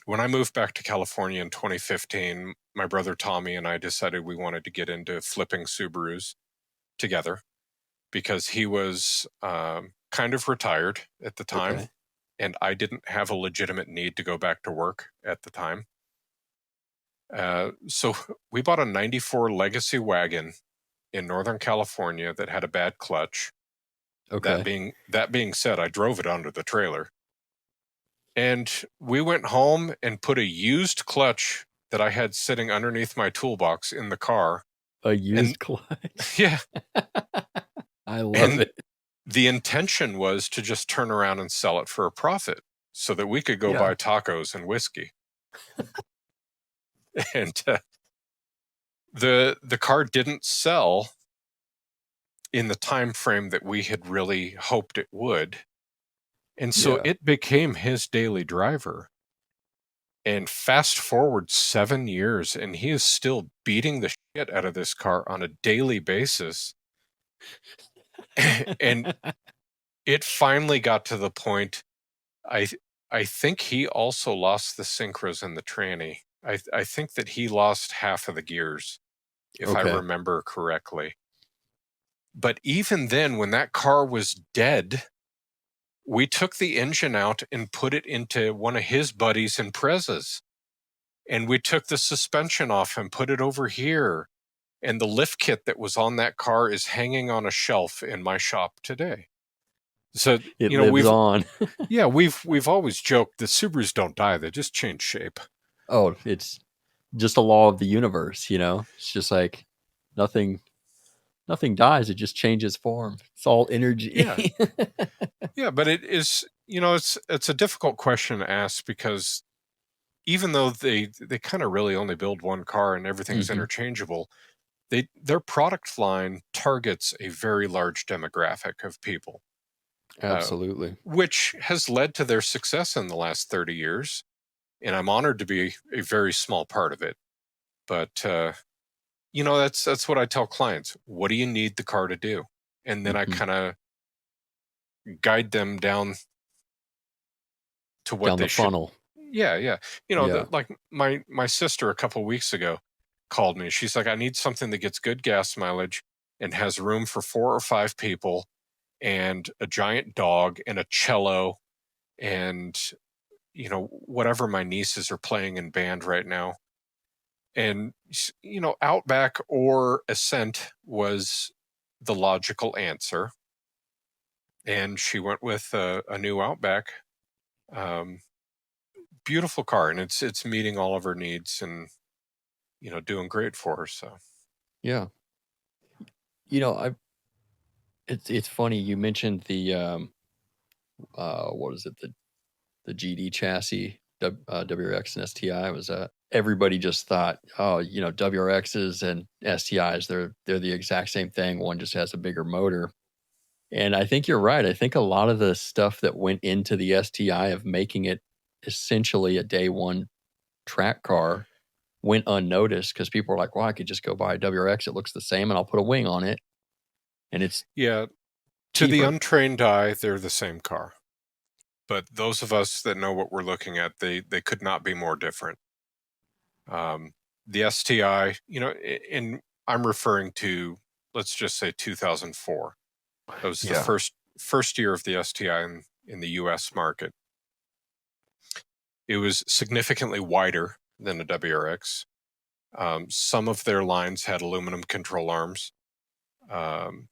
when I moved back to California in 2015. My brother Tommy and I decided we wanted to get into flipping Subarus together, because he was kind of retired at the time, Okay. and I didn't have a legitimate need to go back to work at the time. So we bought a 94 Legacy wagon in Northern California that had a bad clutch. That Okay. being said, I drove it under the trailer. And we went home and put a used clutch that I had sitting underneath my toolbox in the car. A And used clutch. yeah, I love and it. the intention was to just turn around and sell it for a profit so that we could go Yeah. buy tacos and whiskey. And the car didn't sell in the time frame that we had really hoped it would. And so Yeah. it became his daily driver. And fast forward 7 years, and he is still beating the shit out of this car on a daily basis. And it finally got to the point, I I think he also lost the synchros and the tranny. I think that he lost half of the gears, if I Okay. remember correctly. But even then, when that car was dead, we took the engine out and put it into one of his buddies in Prezas. And we took the suspension off and put it over here. And the lift kit that was on that car is hanging on a shelf in my shop today. So, It lives on. we've always joked that Subarus don't die, they just change shape. Oh, it's just a law of the universe, It's just like nothing dies, it just changes form. It's all Yeah. energy. Yeah, but it is, it's a difficult question to ask, because even though they kind of really only build one car and everything's Mhm. interchangeable, their product line targets a very large demographic of people, Absolutely. which has led to their success in the last 30 years. And I'm honored to be a very small part of it. But that's what I tell clients. What do you need the car to do? And then I Mhm. kind of guide them down to what Down the they should. funnel. Yeah. Yeah. Like my sister a couple weeks ago called me. She's like, I need something that gets good gas mileage and has room for 4 or 5 people, and a giant dog and a cello, and whatever my nieces are playing in band right now. And Outback or Ascent was the logical answer, and she went with a new Outback. Um, Beautiful car, and it's meeting all of her needs, and doing great for her. So Yeah. I it's funny you mentioned the what is it? The GD chassis, WRX and STI was everybody just thought, oh, WRXs and STIs, they're the exact same thing. One just has a bigger motor. And I think you're right. I think a lot of the stuff that went into the STI of making it essentially a day one track car went unnoticed because people were like, well, I could just go buy a WRX. It looks the same and I'll put a wing on it and it's yeah, to the cheaper. untrained eye, they're the same car. But those of us that know what we're looking at, they could not be more different. The STI, and I'm referring to, let's just say 2004. That was the Yeah. first year of the STI in the U.S. market. It was significantly wider than a WRX. Some of their lines had aluminum control arms. Um,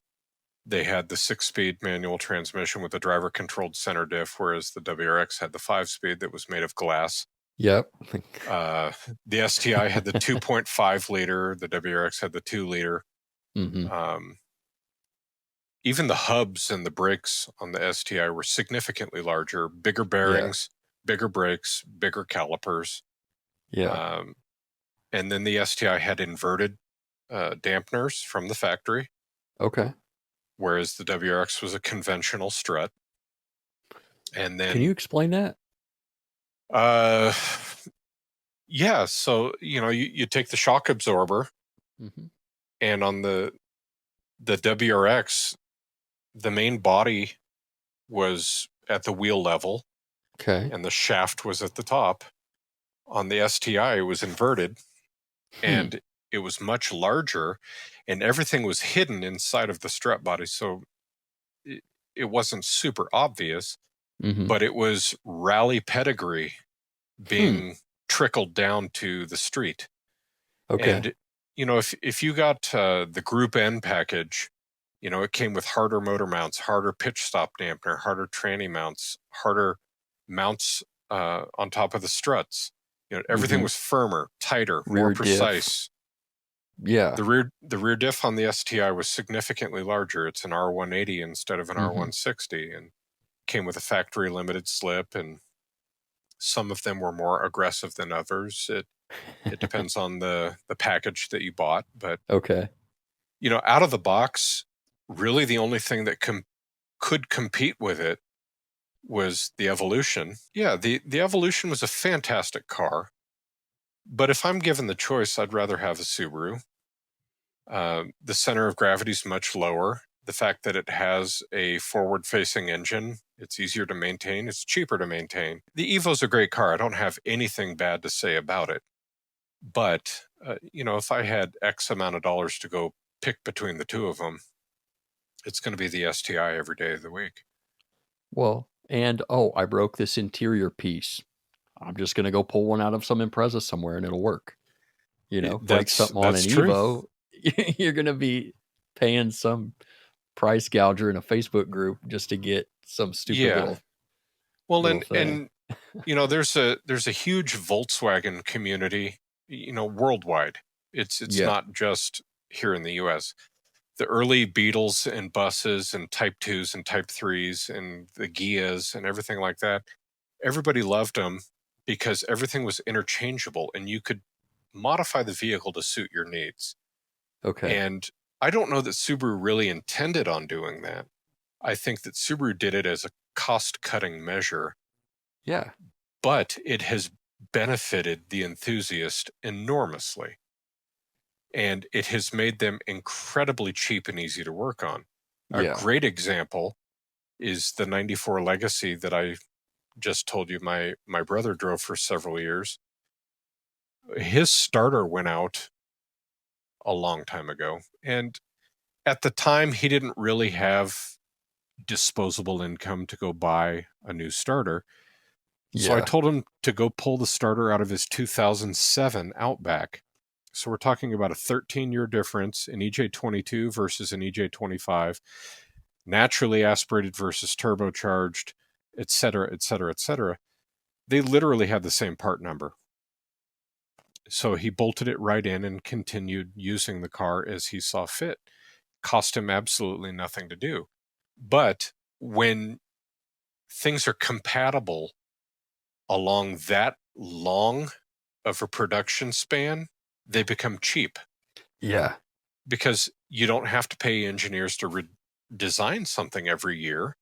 They had the 6-speed manual transmission with a driver-controlled center diff, whereas the WRX had the 5-speed that was made of glass. Yep. The STI had the 2.5 liter. The WRX had the 2 liter. Mm-hmm. Even the hubs and the brakes on the STI were significantly larger, bigger bearings, bigger brakes, bigger calipers. Yeah. And then the STI had inverted dampeners from the factory. Okay. Whereas the WRX was a conventional strut. And then, can you explain that? Yeah, so you take the shock absorber, Mm-hmm. and on the WRX, the main body was at the wheel level, Okay. and the shaft was at the top. On the STI, it was inverted, and it was much larger, and everything was hidden inside of the strut body, so it wasn't super obvious, Mm-hmm. but it was rally pedigree being trickled down to the street. Okay. And if you got the Group N package, it came with harder motor mounts, harder pitch stop dampener, harder tranny mounts, harder mounts on top of the struts. Everything was firmer, tighter, more precise. Yeah. The rear diff on the STI was significantly larger. It's an R180 instead of an R160, and came with a factory limited slip, and some of them were more aggressive than others. It depends on the package that you bought, but Okay. out of the box, really the only thing that could compete with it was the Evolution. Yeah, the Evolution was a fantastic car, but if I'm given the choice, I'd rather have a Subaru. The center of gravity is much lower. The fact that it has a forward-facing engine, it's easier to maintain, it's cheaper to maintain. The Evo's a great car. I don't have anything bad to say about it. But, if I had X amount of dollars to go pick between the two of them, it's going to be the STI every day of the week. Well, and I broke this interior piece. I'm just going to go pull one out of some Impreza somewhere and it'll work. Break something on an true. Evo, you're going to be paying some price gouger in a Facebook group just to get some stupid little. Well, little thing. there's a huge Volkswagen community, worldwide. It's not just here in the US. The early Beetles and buses and Type 2s and Type 3s and the Gias and everything like that, everybody loved them because everything was interchangeable and you could modify the vehicle to suit your needs. Okay. And I don't know that Subaru really intended on doing that. I think that Subaru did it as a cost-cutting measure. Yeah. But it has benefited the enthusiast enormously. And it has made them incredibly cheap and easy to work on. A great example is the 94 Legacy that I just told you my brother drove for several years. His starter went out a long time ago. And at the time, he didn't really have disposable income to go buy a new starter. So I told him to go pull the starter out of his 2007 Outback. So we're talking about a 13-year difference in EJ22 versus an EJ25, naturally aspirated versus turbocharged, et cetera, et cetera, et cetera. They literally had the same part number. So he bolted it right in and continued using the car as he saw fit. Cost him absolutely nothing to do. But when things are compatible along that long of a production span, they become cheap. Yeah. Because you don't have to pay engineers to design something every year,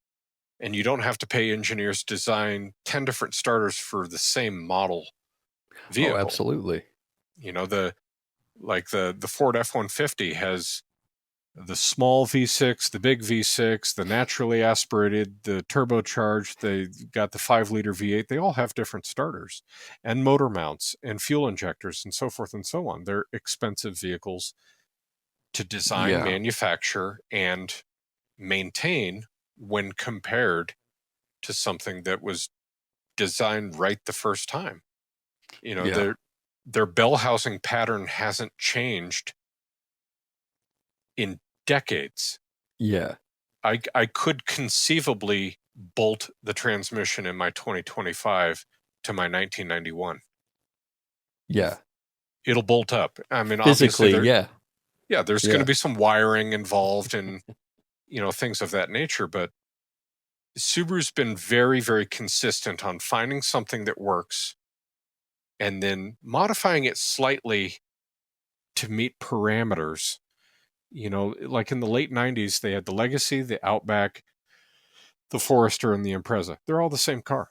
and you don't have to pay engineers to design 10 different starters for the same model vehicle. Oh, absolutely. The Ford F-150 has the small V6, the big V6, the naturally aspirated, the turbocharged, they got the 5-liter V8. They all have different starters and motor mounts and fuel injectors and so forth and so on. They're expensive vehicles to design, manufacture, and maintain when compared to something that was designed right the first time. Their bell housing pattern hasn't changed in decades. Yeah. I could conceivably bolt the transmission in my 2025 to my 1991. Yeah. It'll bolt up. I mean, obviously Physically, yeah. there's going to be some wiring involved and, things of that nature, but Subaru's been very, very consistent on finding something that works and then modifying it slightly to meet parameters. Like in the late 90s, they had the Legacy, the Outback, the Forester, and the Impreza. They're all the same car.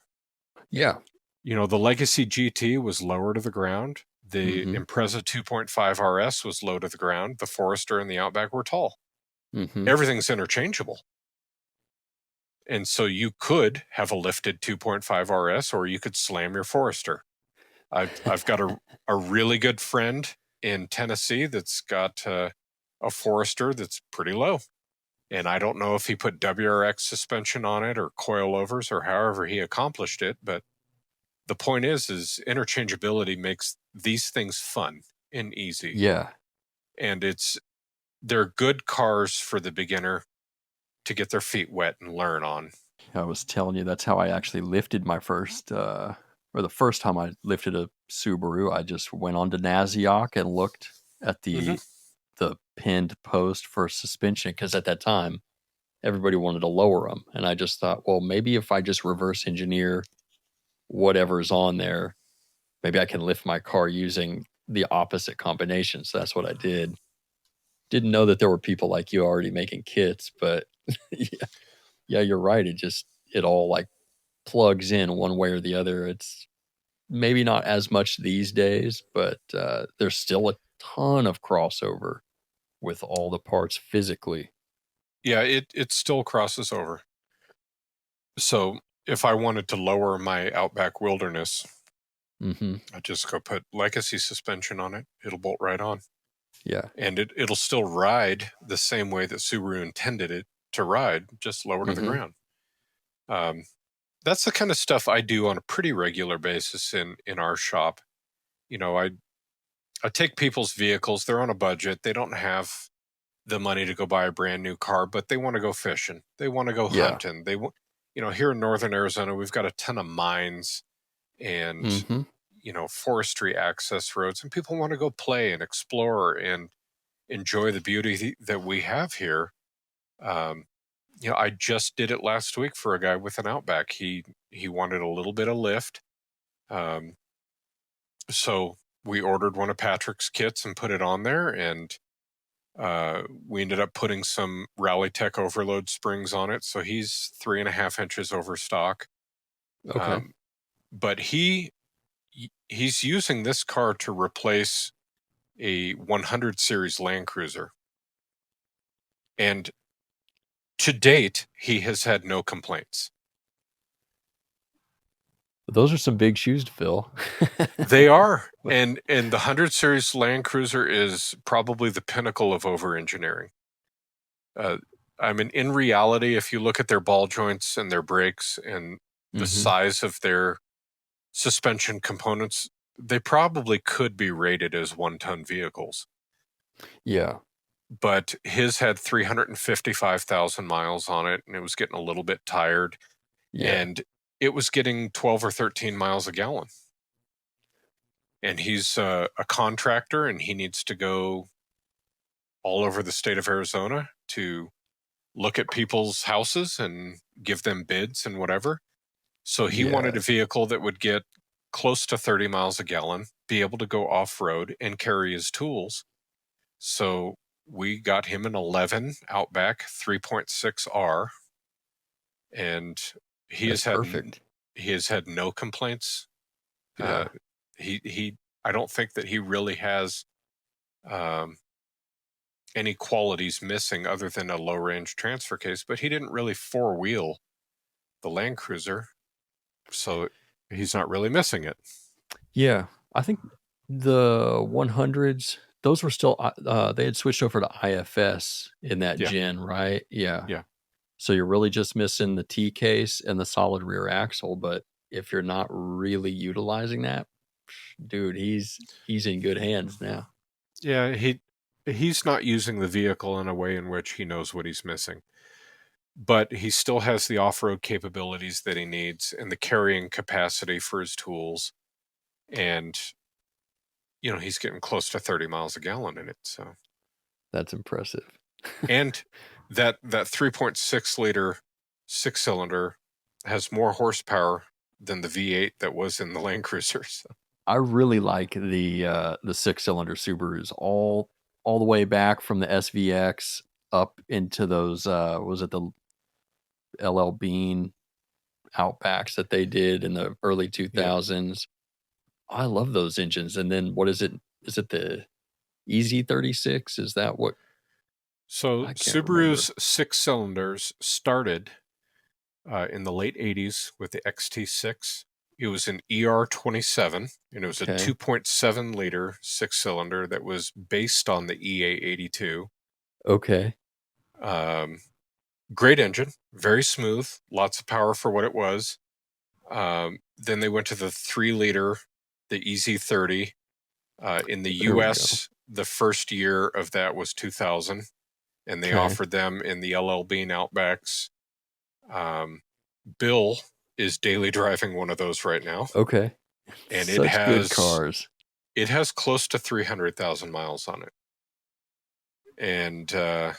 Yeah. The Legacy GT was lower to the ground. The Mm-hmm. Impreza 2.5 RS was low to the ground. The Forester and the Outback were tall. Mm-hmm. Everything's interchangeable. And so you could have a lifted 2.5 RS, or you could slam your Forester. I've got a really good friend in Tennessee that's got a Forester that's pretty low. And I don't know if he put WRX suspension on it or coilovers or however he accomplished it. But the point is interchangeability makes these things fun and easy. Yeah. And they're good cars for the beginner to get their feet wet and learn on. I was telling you, that's how I actually lifted my first, or the first time I lifted a Subaru. I just went on to Naziok and looked at the pinned post for suspension, because at that time, everybody wanted to lower them. And I just thought, well, maybe if I just reverse engineer whatever's on there, maybe I can lift my car using the opposite combination. So that's what I did. Didn't know that there were people like you already making kits, but yeah, you're right. It all like plugs in one way or the other. It's maybe not as much these days, but there's still a ton of crossover with all the parts physically. Yeah, it still crosses over. So if I wanted to lower my Outback Wilderness, I just go put Legacy suspension on it. It'll bolt right on. Yeah. And it'll still ride the same way that Subaru intended it to ride, just lower to the ground. That's the kind of stuff I do on a pretty regular basis in our shop. I take people's vehicles. They're on a budget. They don't have the money to go buy a brand new car, but they want to go fishing. They want to go hunting. They want, here in Northern Arizona, we've got a ton of mines and, forestry access roads, and people want to go play and explore and enjoy the beauty that we have here. I just did it last week for a guy with an Outback. He wanted a little bit of lift. So we ordered one of Patrick's kits and put it on there, and we ended up putting some Rally Tech overload springs on it. So he's 3.5 inches over stock. Okay. But he's using this car to replace a 100 series Land Cruiser. And to date, he has had no complaints. Those are some big shoes to fill. They are. And the 100 series Land Cruiser is probably the pinnacle of over-engineering. I mean, in reality, if you look at their ball joints and their brakes and the size of their suspension components, they probably could be rated as 1-ton vehicles. Yeah. But his had 355,000 miles on it, and it was getting a little bit tired. Yeah. And it was getting 12 or 13 miles a gallon. And he's a contractor, and he needs to go all over the state of Arizona to look at people's houses and give them bids and whatever. So he wanted a vehicle that would get close to 30 miles a gallon, be able to go off-road and carry his tools. So we got him an 11 Outback 3.6R, and he has had no complaints. Yeah. I don't think that he really has any qualities missing other than a low range transfer case, but he didn't really four-wheel the Land Cruiser, so he's not really missing it. Yeah. I think the 100s, those were still, they had switched over to IFS in that gen, right? Yeah. Yeah. So you're really just missing the T case and the solid rear axle. But if you're not really utilizing that, dude, he's in good hands now. Yeah, he's not using the vehicle in a way in which he knows what he's missing. but he still has the off-road capabilities that he needs and the carrying capacity for his tools. And, he's getting close to 30 miles a gallon in it. So That's impressive. and that 3.6 liter 6-cylinder has more horsepower than the V8 that was in the Land Cruiser. So. I really like the 6-cylinder Subarus all the way back from the SVX up into those was it the LL Bean Outbacks that they did in the early 2000s. I love those engines. And then what is it? Is it the EZ36? Is that what? So I can't remember. Subaru's 6-cylinders started in the late 80s with the XT6. It was an ER27, and it was a Okay. 2.7 liter 6-cylinder that was based on the EA82. Okay. Great engine, very smooth, lots of power for what it was. Then they went to the 3-liter, the EZ30. In the There we go. US, the first year of that was 2000, and they Okay. offered them in the LL Bean Outbacks. Bill is daily driving one of those right now, Okay. and Such good cars. it has close to 300,000 miles on it. And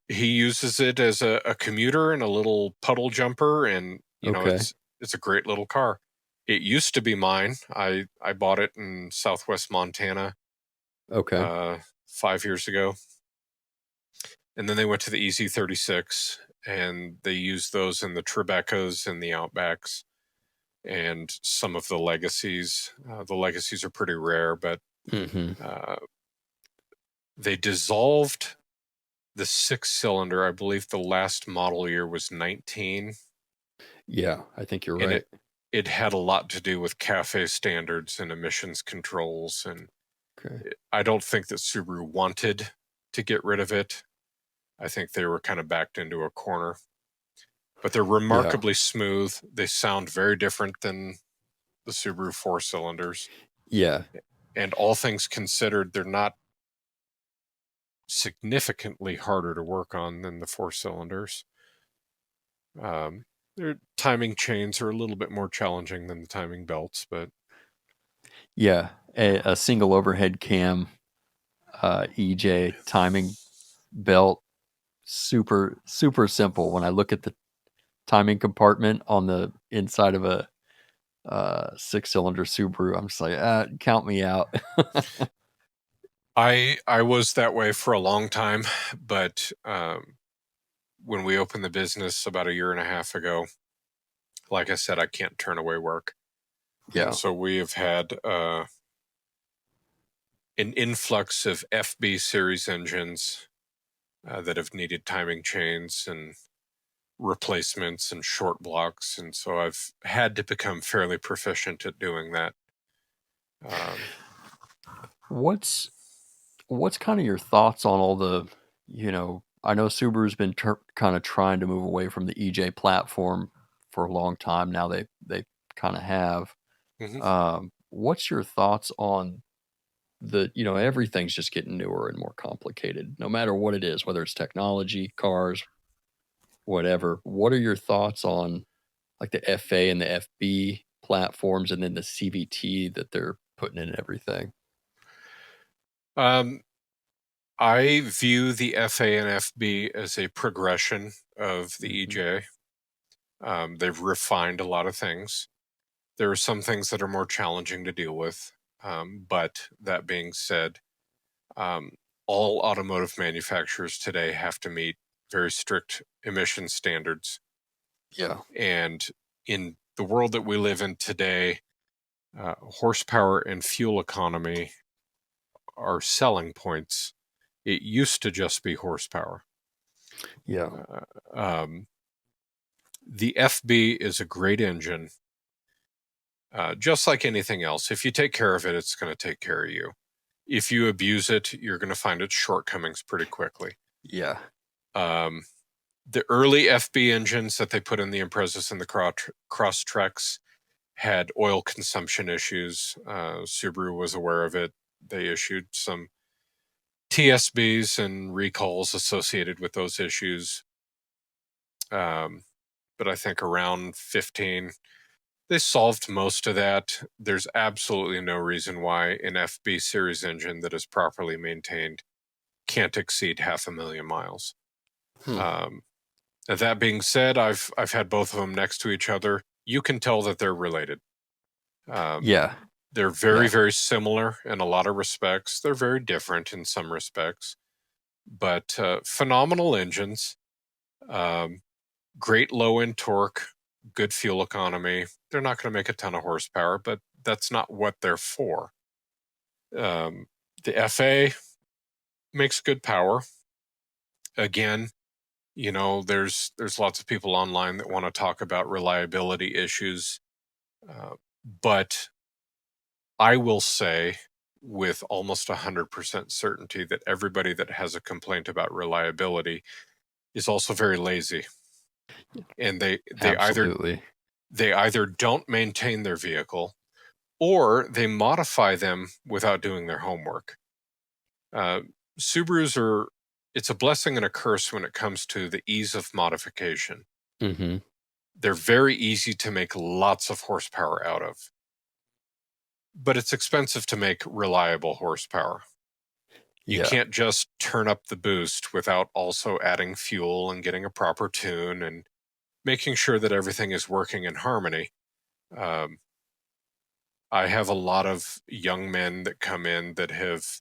he uses it as a commuter and a little puddle jumper, and Okay. it's a great little car. It used to be mine. I bought it in Southwest Montana Okay. 5 years ago, and then they went to the EZ36, and they used those in the Trebecas and the Outbacks and some of the Legacies. The Legacies are pretty rare, but they dissolved the 6-cylinder. I believe the last model year was 19. Yeah, I think you're And right. it had a lot to do with CAFE standards and emissions controls. And Okay. I don't think that Subaru wanted to get rid of it. I think they were kind of backed into a corner. But they're remarkably smooth. They sound very different than the Subaru 4-cylinders. Yeah. And all things considered, they're not significantly harder to work on than the 4-cylinders. Their timing chains are a little bit more challenging than the timing belts, but Yeah. A single overhead cam EJ timing belt, super simple. When I look at the timing compartment on the inside of a 6-cylinder Subaru, I'm just like, count me out. I was that way for a long time. But when we opened the business about a year and a half ago, like I said, I can't turn away work. Yeah. And so we have had an influx of FB series engines that have needed timing chains and replacements and short blocks. And so I've had to become fairly proficient at doing that. What's kind of your thoughts on all the, I know Subaru's been kind of trying to move away from the EJ platform for a long time now. They kind of have. What's your thoughts on everything's just getting newer and more complicated, no matter what it is, whether it's technology, cars, whatever. What are your thoughts on like the FA and the FB platforms and then the CVT that they're putting in everything? I view the FA and FB as a progression of the EJ. They've refined a lot of things. There are some things that are more challenging to deal with. But that being said, all automotive manufacturers today have to meet very strict emission standards. Yeah. And in the world that we live in today, horsepower and fuel economy are selling points. It used to just be horsepower. Yeah. The FB is a great engine. Just like anything else, if you take care of it, it's going to take care of you. If you abuse it, you're going to find its shortcomings pretty quickly. Yeah. The early FB engines that they put in the Imprezas and the Crosstreks had oil consumption issues. Subaru was aware of it. They issued some TSBs and recalls associated with those issues. but I think around 15. They solved most of that. There's absolutely no reason why an FB series engine that is properly maintained can't exceed 500,000 miles. Um, that being said, I've had both of them next to each other. You can tell that they're related. Yeah. They're very, Yeah. very similar in a lot of respects. They're very different in some respects, but phenomenal engines. Great low end torque, good fuel economy. They're not going to make a ton of horsepower, but that's not what they're for. The FA makes good power. Again, there's lots of people online that want to talk about reliability issues, but I will say with almost 100% certainty that everybody that has a complaint about reliability is also very lazy, and Absolutely. they either don't maintain their vehicle or they modify them without doing their homework. Subarus it's a blessing and a curse when it comes to the ease of modification. Mm-hmm. They're very easy to make lots of horsepower out of, but it's expensive to make reliable horsepower. You Yeah. can't just turn up the boost without also adding fuel and getting a proper tune and making sure that everything is working in harmony. I have a lot of young men that come in that have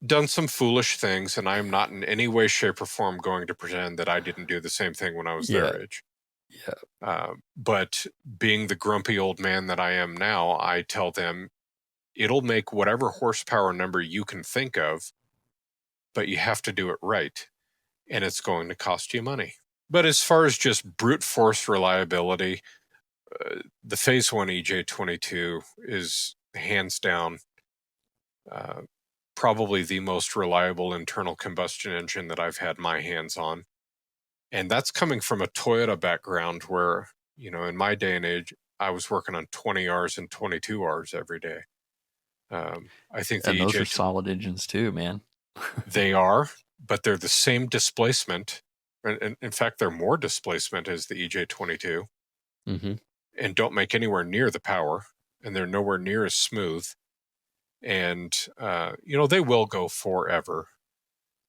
done some foolish things, and I am not in any way, shape, or form going to pretend that I didn't do the same thing when I was Yeah. their age. Yeah. But being the grumpy old man that I am now, I tell them it'll make whatever horsepower number you can think of, but you have to do it right, and it's going to cost you money. But as far as just brute force reliability, the Phase 1 EJ22 is hands down probably the most reliable internal combustion engine that I've had my hands on. And that's coming from a Toyota background where, in my day and age, I was working on 20 Rs and 22 Rs every day. I think the And those EJ, are solid engines too, man. they are, but they're the same displacement. And in fact, they're more displacement as the EJ22 Mm-hmm. and don't make anywhere near the power. And they're nowhere near as smooth. And, they will go forever.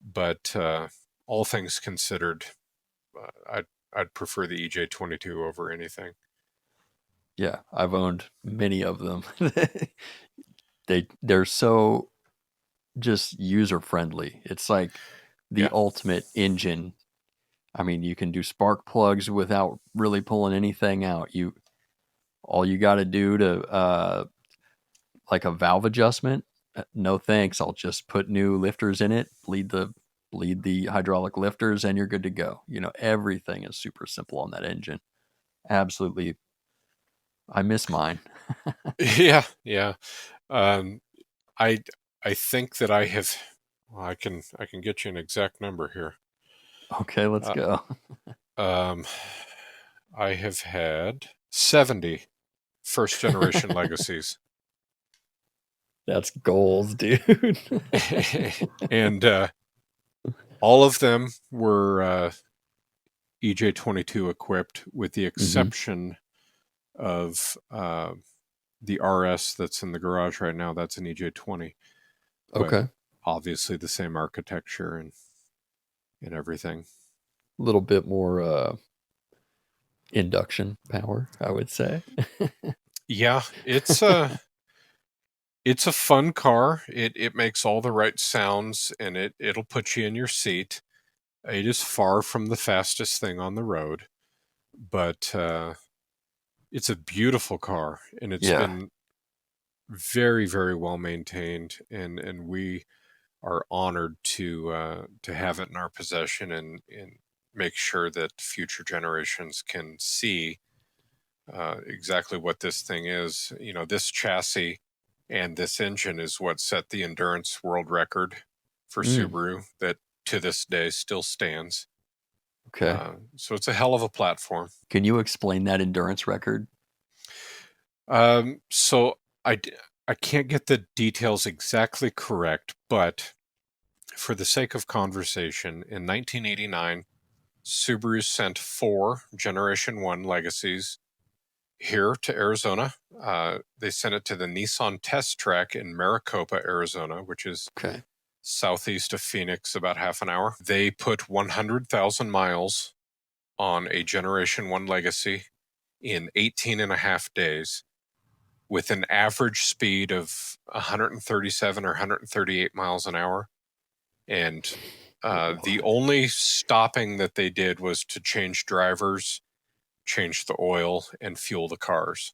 But all things considered, I'd prefer the EJ22 over anything. Yeah, I've owned many of them. They're so just user friendly. It's like the Yeah. ultimate engine. I mean, you can do spark plugs without really pulling anything out. All you got to do to like a valve adjustment. No thanks. I'll just put new lifters in it, bleed the hydraulic lifters, and you're good to go. Everything is super simple on that engine. Absolutely. I miss mine. Yeah, yeah. I I think that I have. Well, I can get you an exact number here. Okay, let's Uh, go. I have had 70 first generation legacies, That's goals, dude. and all of them were EJ22 equipped, with the exception of the RS that's in the garage right now. That's an EJ20, but Okay. obviously the same architecture and everything. A little bit more induction power, I would say. Yeah, it's a fun car. It makes all the right sounds, and it'll put you in your seat. It is far from the fastest thing on the road, but it's a beautiful car, and it's Yeah. been very, very well maintained, and we are honored to have it in our possession and make sure that future generations can see exactly what this thing is. This chassis and this engine is what set the endurance world record for Mm, Subaru that to this day still stands. okay. So it's a hell of a platform. Can you explain that endurance record? So I can't get the details exactly correct, but for the sake of conversation, in 1989, Subaru sent 4 Generation 1 Legacies here to Arizona. They sent it to the Nissan test track in Maricopa, Arizona, which is Okay. southeast of Phoenix, about half an hour. They put 100,000 miles on a Generation 1 Legacy in 18 and a half days with an average speed of 137 or 138 miles an hour. And the only stopping that they did was to change drivers, change the oil, and fuel the cars.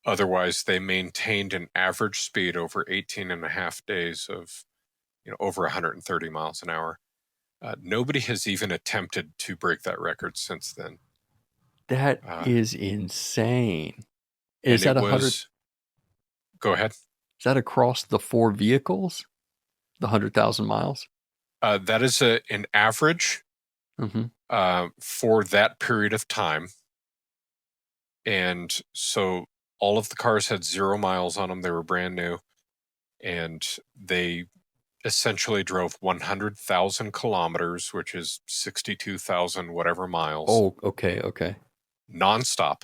Otherwise, they maintained an average speed over 18 and a half days of over 130 miles an hour. Nobody has even attempted to break that record since then. That is insane. Is that 100? Go ahead. Is that across the 4 vehicles? The 100,000 miles? That is an average for that period of time. And so all of the cars had 0 miles on them. They were brand new. And they essentially drove 100,000 kilometers, which is 62,000 whatever miles. Oh, okay. Nonstop.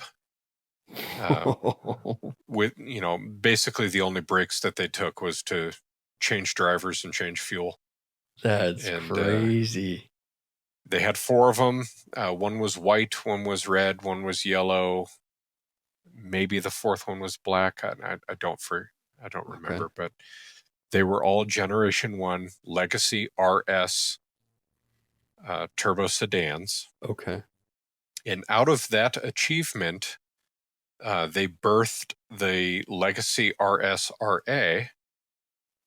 With, basically the only breaks that they took was to change drivers and change fuel. That's crazy. They had 4 of them. One was white, one was red, one was yellow. Maybe the 4th one was black. I don't remember, but they were all Generation 1 Legacy RS turbo sedans. Okay. And out of that achievement, they birthed the Legacy RS RA,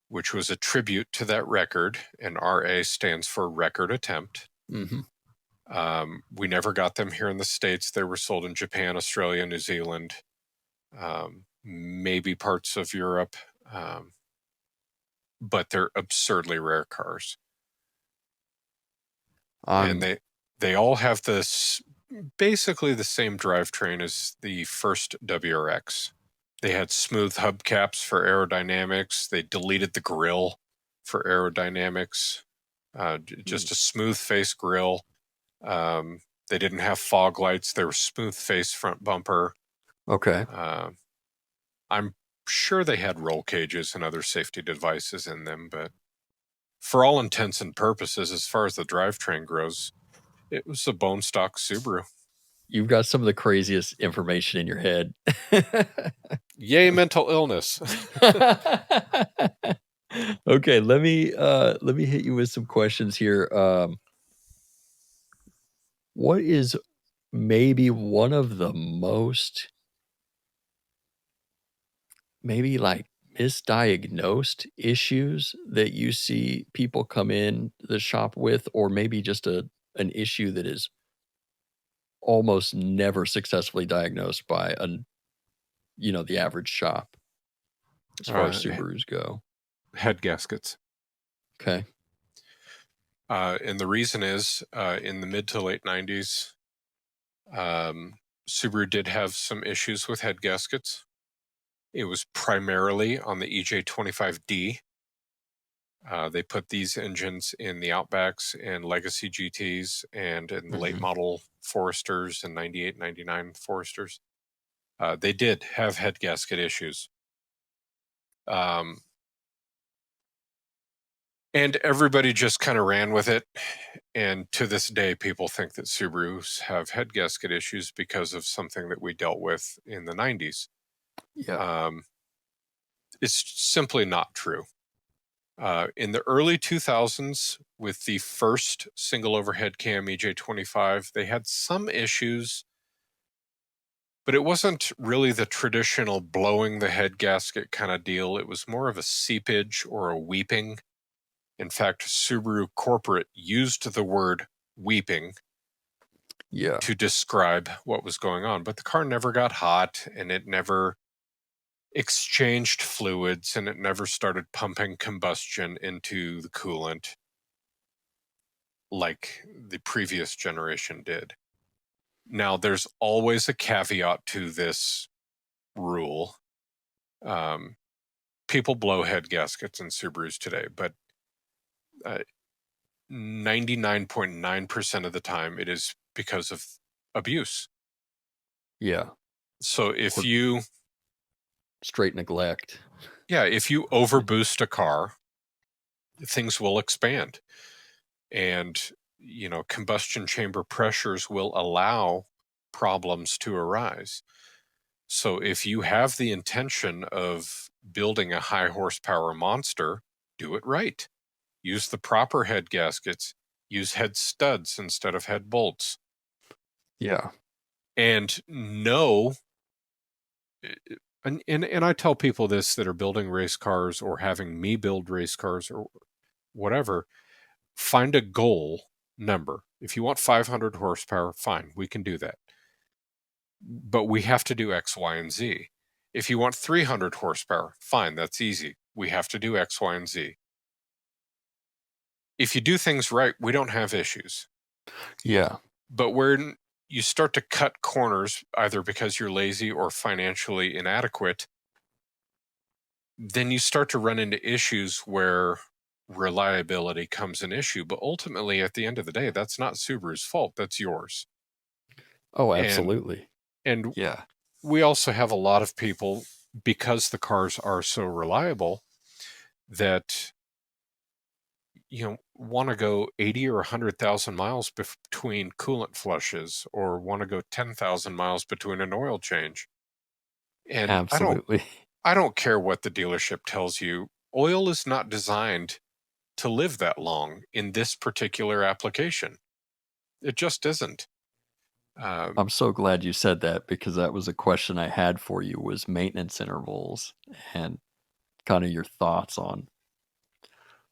which was a tribute to that record, and RA stands for record attempt. We never got them here in the States. They were sold in Japan, Australia, New Zealand, maybe parts of Europe, but they're absurdly rare cars. And they all have this basically the same drivetrain as the first WRX. They had smooth hubcaps for aerodynamics. They deleted the grille for aerodynamics. Just a smooth face grille. They didn't have fog lights. They were smooth face front bumper. Okay. I'm sure they had roll cages and other safety devices in them, but for all intents and purposes, as far as the drivetrain goes, it was a bone stock Subaru. You've got some of the craziest information in your head. Yay, mental illness. Okay, let me hit you with some questions here. What is maybe one of the most misdiagnosed issues that you see people come in the shop with, or maybe just an issue that is almost never successfully diagnosed by the average shop as far as Subarus go? Head gaskets. Okay. And the reason is, in the mid to late 90s, Subaru did have some issues with head gaskets. It was primarily on the EJ25D. They put these engines in the Outbacks and Legacy GTs and in the late model Foresters and 98, 99 Foresters. They did have head gasket issues. And everybody just kind of ran with it. And to this day, people think that Subarus have head gasket issues because of something that we dealt with in the 90s. Yeah. It's simply not true. In the early 2000s, with the first single overhead cam EJ25, they had some issues, but it wasn't really the traditional blowing the head gasket kind of deal. It was more of a seepage or a weeping. In fact, Subaru corporate used the word weeping to describe what was going on, but the car never got hot and it never exchanged fluids and it never started pumping combustion into the coolant like the previous generation did. Now, there's always a caveat to this rule. People blow head gaskets in Subarus today, but 99.9% of the time, it is because of abuse. Yeah. So if Or you straight neglect. overboost a car, things will expand. And, combustion chamber pressures will allow problems to arise. So if you have the intention of building a high horsepower monster, do it right. Use the proper head gaskets, use head studs instead of head bolts. Yeah. And know, and I tell people this that are building race cars or having me build race cars or whatever, find a goal number. If you want 500 horsepower, fine, we can do that. But we have to do X, Y, and Z. If you want 300 horsepower, fine, that's easy. We have to do X, Y, and Z. If you do things right, we don't have issues. Yeah. But where you start to cut corners, either because you're lazy or financially inadequate, then you start to run into issues where reliability comes an issue. But ultimately, at the end of the day, that's not Subaru's fault. That's yours. Oh, And absolutely. and Yeah. we also have a lot of people, because the cars are so reliable, that want to go 80 or 100,000 miles between coolant flushes, or want to go 10,000 miles between an oil change. And Absolutely. I don't care what the dealership tells you. Oil is not designed to live that long in this particular application. It just isn't. I'm so glad you said that, because that was a question I had for you, was maintenance intervals and kind of your thoughts on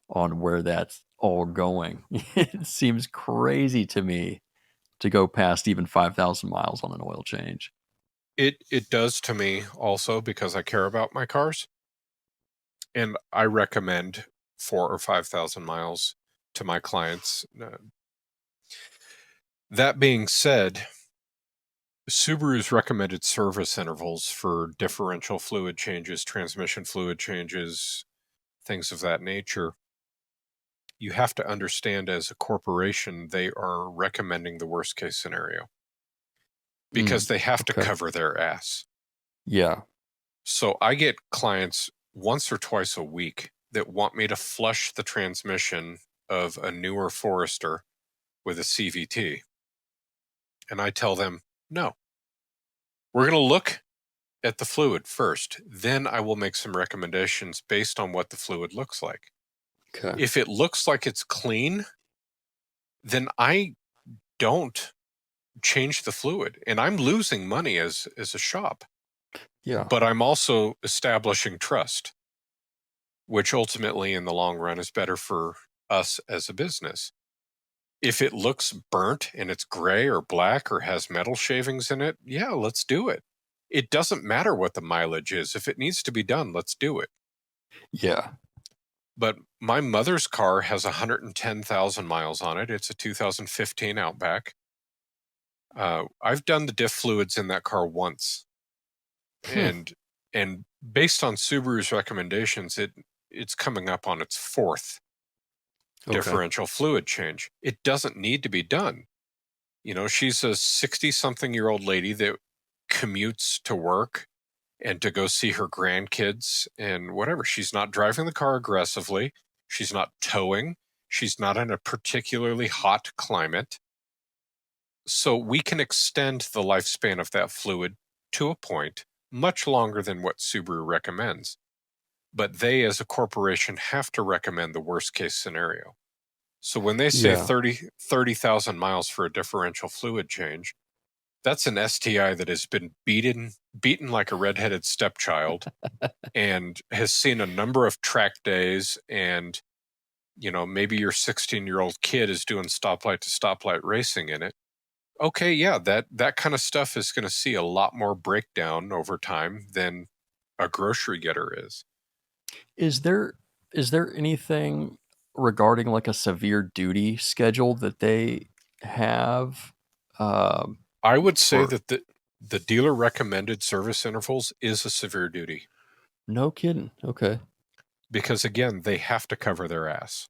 where that's all going. It seems crazy to me to go past even 5,000 miles on an oil change. It does to me also, because I care about my cars, and I recommend 4,000 or 5,000 miles to my clients. That being said, Subaru's recommended service intervals for differential fluid changes, transmission fluid changes, things of that nature, you have to understand, as a corporation, they are recommending the worst case scenario because they have to Okay. cover their ass. Yeah. So I get clients once or twice a week that want me to flush the transmission of a newer Forester with a CVT. And I tell them, no, we're going to look at the fluid first. Then I will make some recommendations based on what the fluid looks like. Okay. If it looks like it's clean, then I don't change the fluid, and I'm losing money as a shop. Yeah. But I'm also establishing trust, which ultimately in the long run is better for us as a business. If it looks burnt and it's gray or black or has metal shavings in it, yeah, let's do it. It doesn't matter what the mileage is. If it needs to be done, let's do it. Yeah. But my mother's car has 110,000 miles on it. It's a 2015 Outback. I've done the diff fluids in that car once, and based on Subaru's recommendations, it's coming up on its fourth differential fluid change. It doesn't need to be done. She's a 60-something-year-old lady that commutes to work and to go see her grandkids and whatever. She's not driving the car aggressively. She's not towing. She's not in a particularly hot climate. So we can extend the lifespan of that fluid to a point much longer than what Subaru recommends. But they, as a corporation, have to recommend the worst case scenario. So when they say 30,000 miles for a differential fluid change, that's an STI that has been beaten like a redheaded stepchild and has seen a number of track days. And, maybe your 16-year-old kid is doing stoplight to stoplight racing in it. Okay, yeah, that kind of stuff is going to see a lot more breakdown over time than a grocery getter is. Is there anything regarding like a severe duty schedule that they have? I would say Or that the dealer recommended service intervals is a severe duty, no kidding. Okay. because again, they have to cover their ass.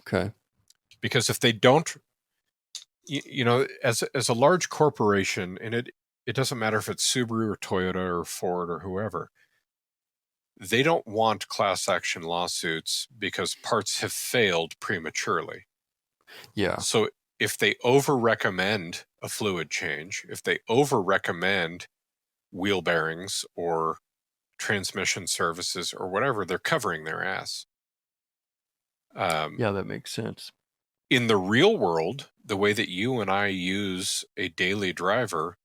Okay. Because if they don't, as a large corporation, and it doesn't matter if it's Subaru or Toyota or Ford or whoever, they don't want class action lawsuits because parts have failed prematurely. Yeah. So if they over-recommend a fluid change, if they over-recommend wheel bearings or transmission services or whatever, they're covering their ass. Yeah, that makes sense. In the real world, the way that you and I use a daily driver,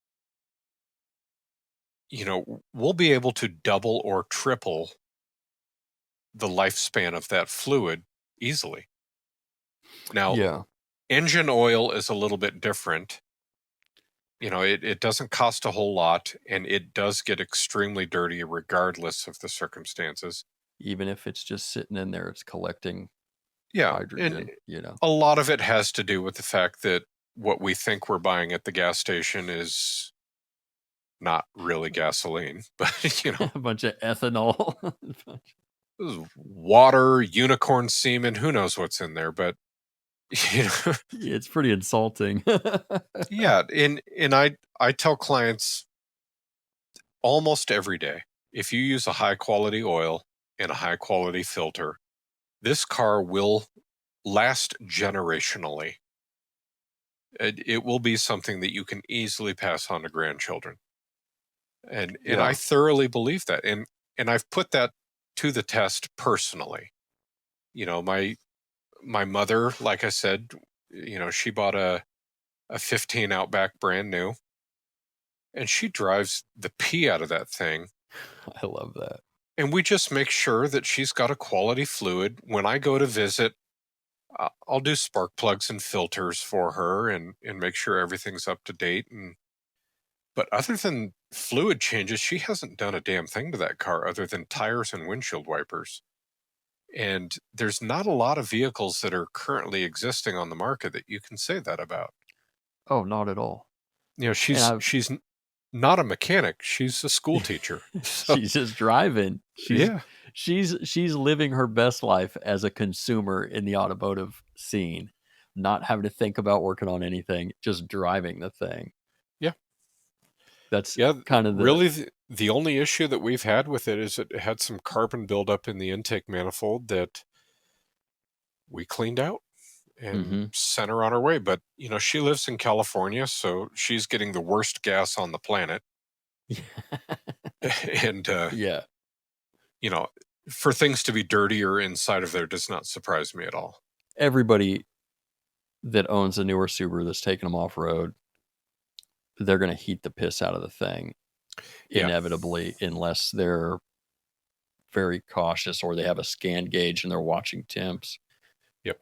we'll be able to double or triple the lifespan of that fluid easily. Now, Yeah. engine oil is a little bit different. It doesn't cost a whole lot, and it does get extremely dirty regardless of the circumstances. Even if it's just sitting in there, it's collecting And hydrogen. a lot of it has to do with the fact that what we think we're buying at the gas station is not really gasoline, but A bunch of ethanol. water, unicorn semen, who knows what's in there, but It's pretty insulting. yeah, and I tell clients almost every day, if you use a high quality oil and a high quality filter, this car will last generationally. It will be something that you can easily pass on to grandchildren. And I thoroughly believe that. And I've put that to the test personally. My mother, like I said, she bought a 15 Outback brand new, and she drives the pee out of that thing. I love that. And we just make sure that she's got a quality fluid. When I go to visit, I'll do spark plugs and filters for her and make sure everything's up to date. But other than fluid changes, she hasn't done a damn thing to that car other than tires and windshield wipers. And there's not a lot of vehicles that are currently existing on the market that you can say that about. Oh, not at all. She's not a mechanic. She's a school teacher. So, she's just driving. yeah. She's living her best life as a consumer in the automotive scene, not having to think about working on anything, just driving the thing. Yeah. That's kind of really the only issue that we've had with it is it had some carbon buildup in the intake manifold that we cleaned out and sent her on her way. But, she lives in California, so she's getting the worst gas on the planet. And, for things to be dirtier inside of there does not surprise me at all. Everybody that owns a newer Subaru that's taking them off road, they're going to heat the piss out of the thing inevitably, unless they're very cautious or they have a scan gauge and they're watching temps. Yep.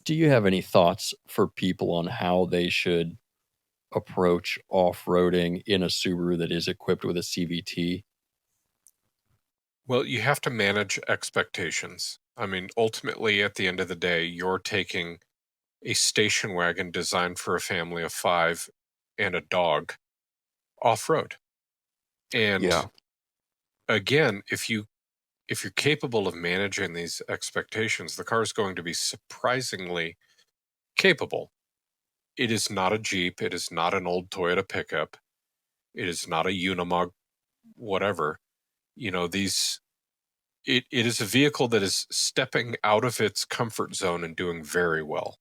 Do you have any thoughts for people on how they should approach off-roading in a Subaru that is equipped with a CVT? Well, you have to manage expectations. I mean, ultimately, at the end of the day, you're taking a station wagon designed for a family of 5 and a dog off-road. And again, if you're capable of managing these expectations, the car is going to be surprisingly capable. It is not a Jeep. It is not an old Toyota pickup. It is not a Unimog, whatever. It is a vehicle that is stepping out of its comfort zone and doing very well.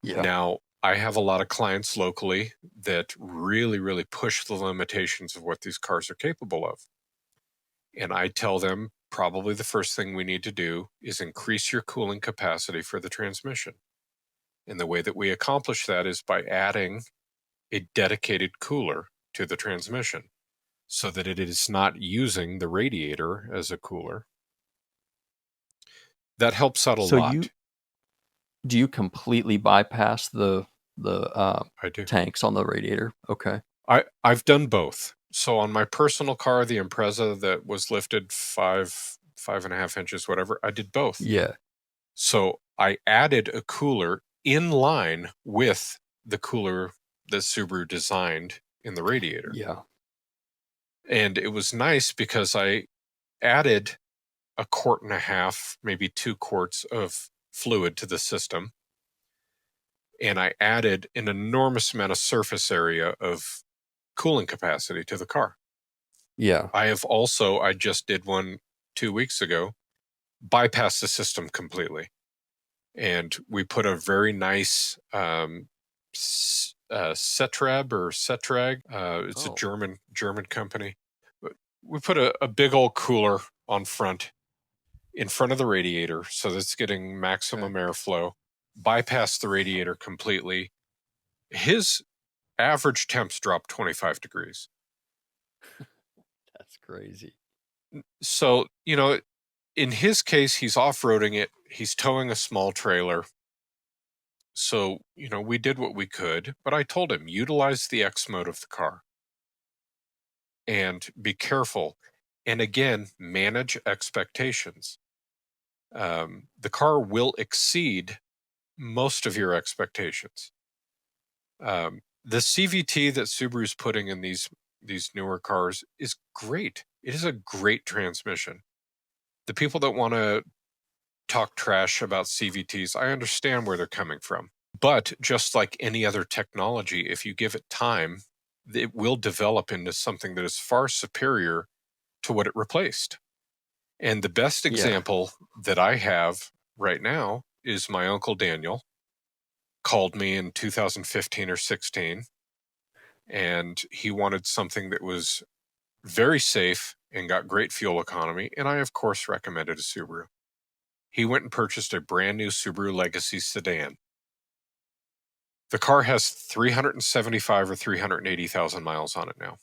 Yeah. Now, I have a lot of clients locally that really, really push the limitations of what these cars are capable of. And I tell them probably the first thing we need to do is increase your cooling capacity for the transmission. And the way that we accomplish that is by adding a dedicated cooler to the transmission so that it is not using the radiator as a cooler. That helps out a lot. Do you completely bypass the I do. tanks on the radiator? Okay. I've done both. So on my personal car, the Impreza that was lifted 5.5 inches, whatever, I did both. Yeah. So I added a cooler in line with the cooler that Subaru designed in the radiator. Yeah. And it was nice because I added 1.5 quart, maybe 2 quarts of fluid to the system. and I added an enormous amount of surface area of cooling capacity to the car. Yeah. I just did one 2 weeks ago, bypassed the system completely. And we put a very nice Cetrab or Cetrag. It's a German company. We put a big old cooler on in front of the radiator, so that it's getting maximum airflow. Bypass the radiator completely. His average temps dropped 25 degrees. That's crazy. So, in his case, he's off-roading it. He's towing a small trailer. So, we did what we could, but I told him, utilize the X mode of the car and be careful. And again, manage expectations. The car will exceed most of your expectations. The CVT that Subaru's putting in these newer cars is great. It is a great transmission. The people that want to talk trash about CVTs, I understand where they're coming from. But just like any other technology, if you give it time, it will develop into something that is far superior to what it replaced. And the best example that I have right now is my Uncle Daniel called me in 2015 or 16, and he wanted something that was very safe and got great fuel economy, and I, of course, recommended a Subaru. He went and purchased a brand new Subaru Legacy sedan. The car has 375 or 380,000 miles on it now.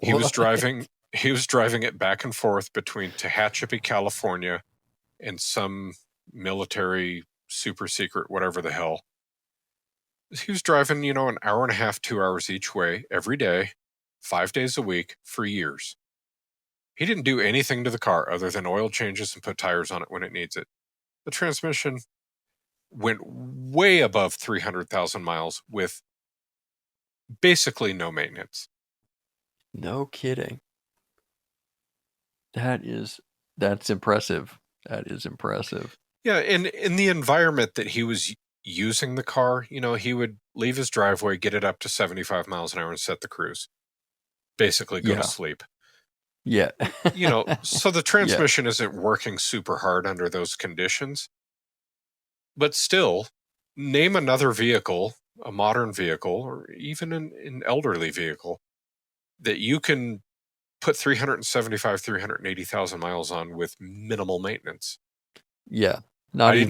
He was driving it back and forth between Tehachapi, California, and some military super secret, whatever the hell. He was driving, an hour and a half, 2 hours each way every day, 5 days a week for years. He didn't do anything to the car other than oil changes and put tires on it when it needs it. The transmission went way above 300,000 miles with basically no maintenance. No kidding. That's impressive. That is impressive. Yeah, and in the environment that he was using the car, he would leave his driveway, get it up to 75 miles an hour and set the cruise. Basically go to sleep. Yeah. So the transmission isn't working super hard under those conditions. But still, name another vehicle, a modern vehicle, or even an elderly vehicle, that you can put 375, 380,000 miles on with minimal maintenance. Yeah. I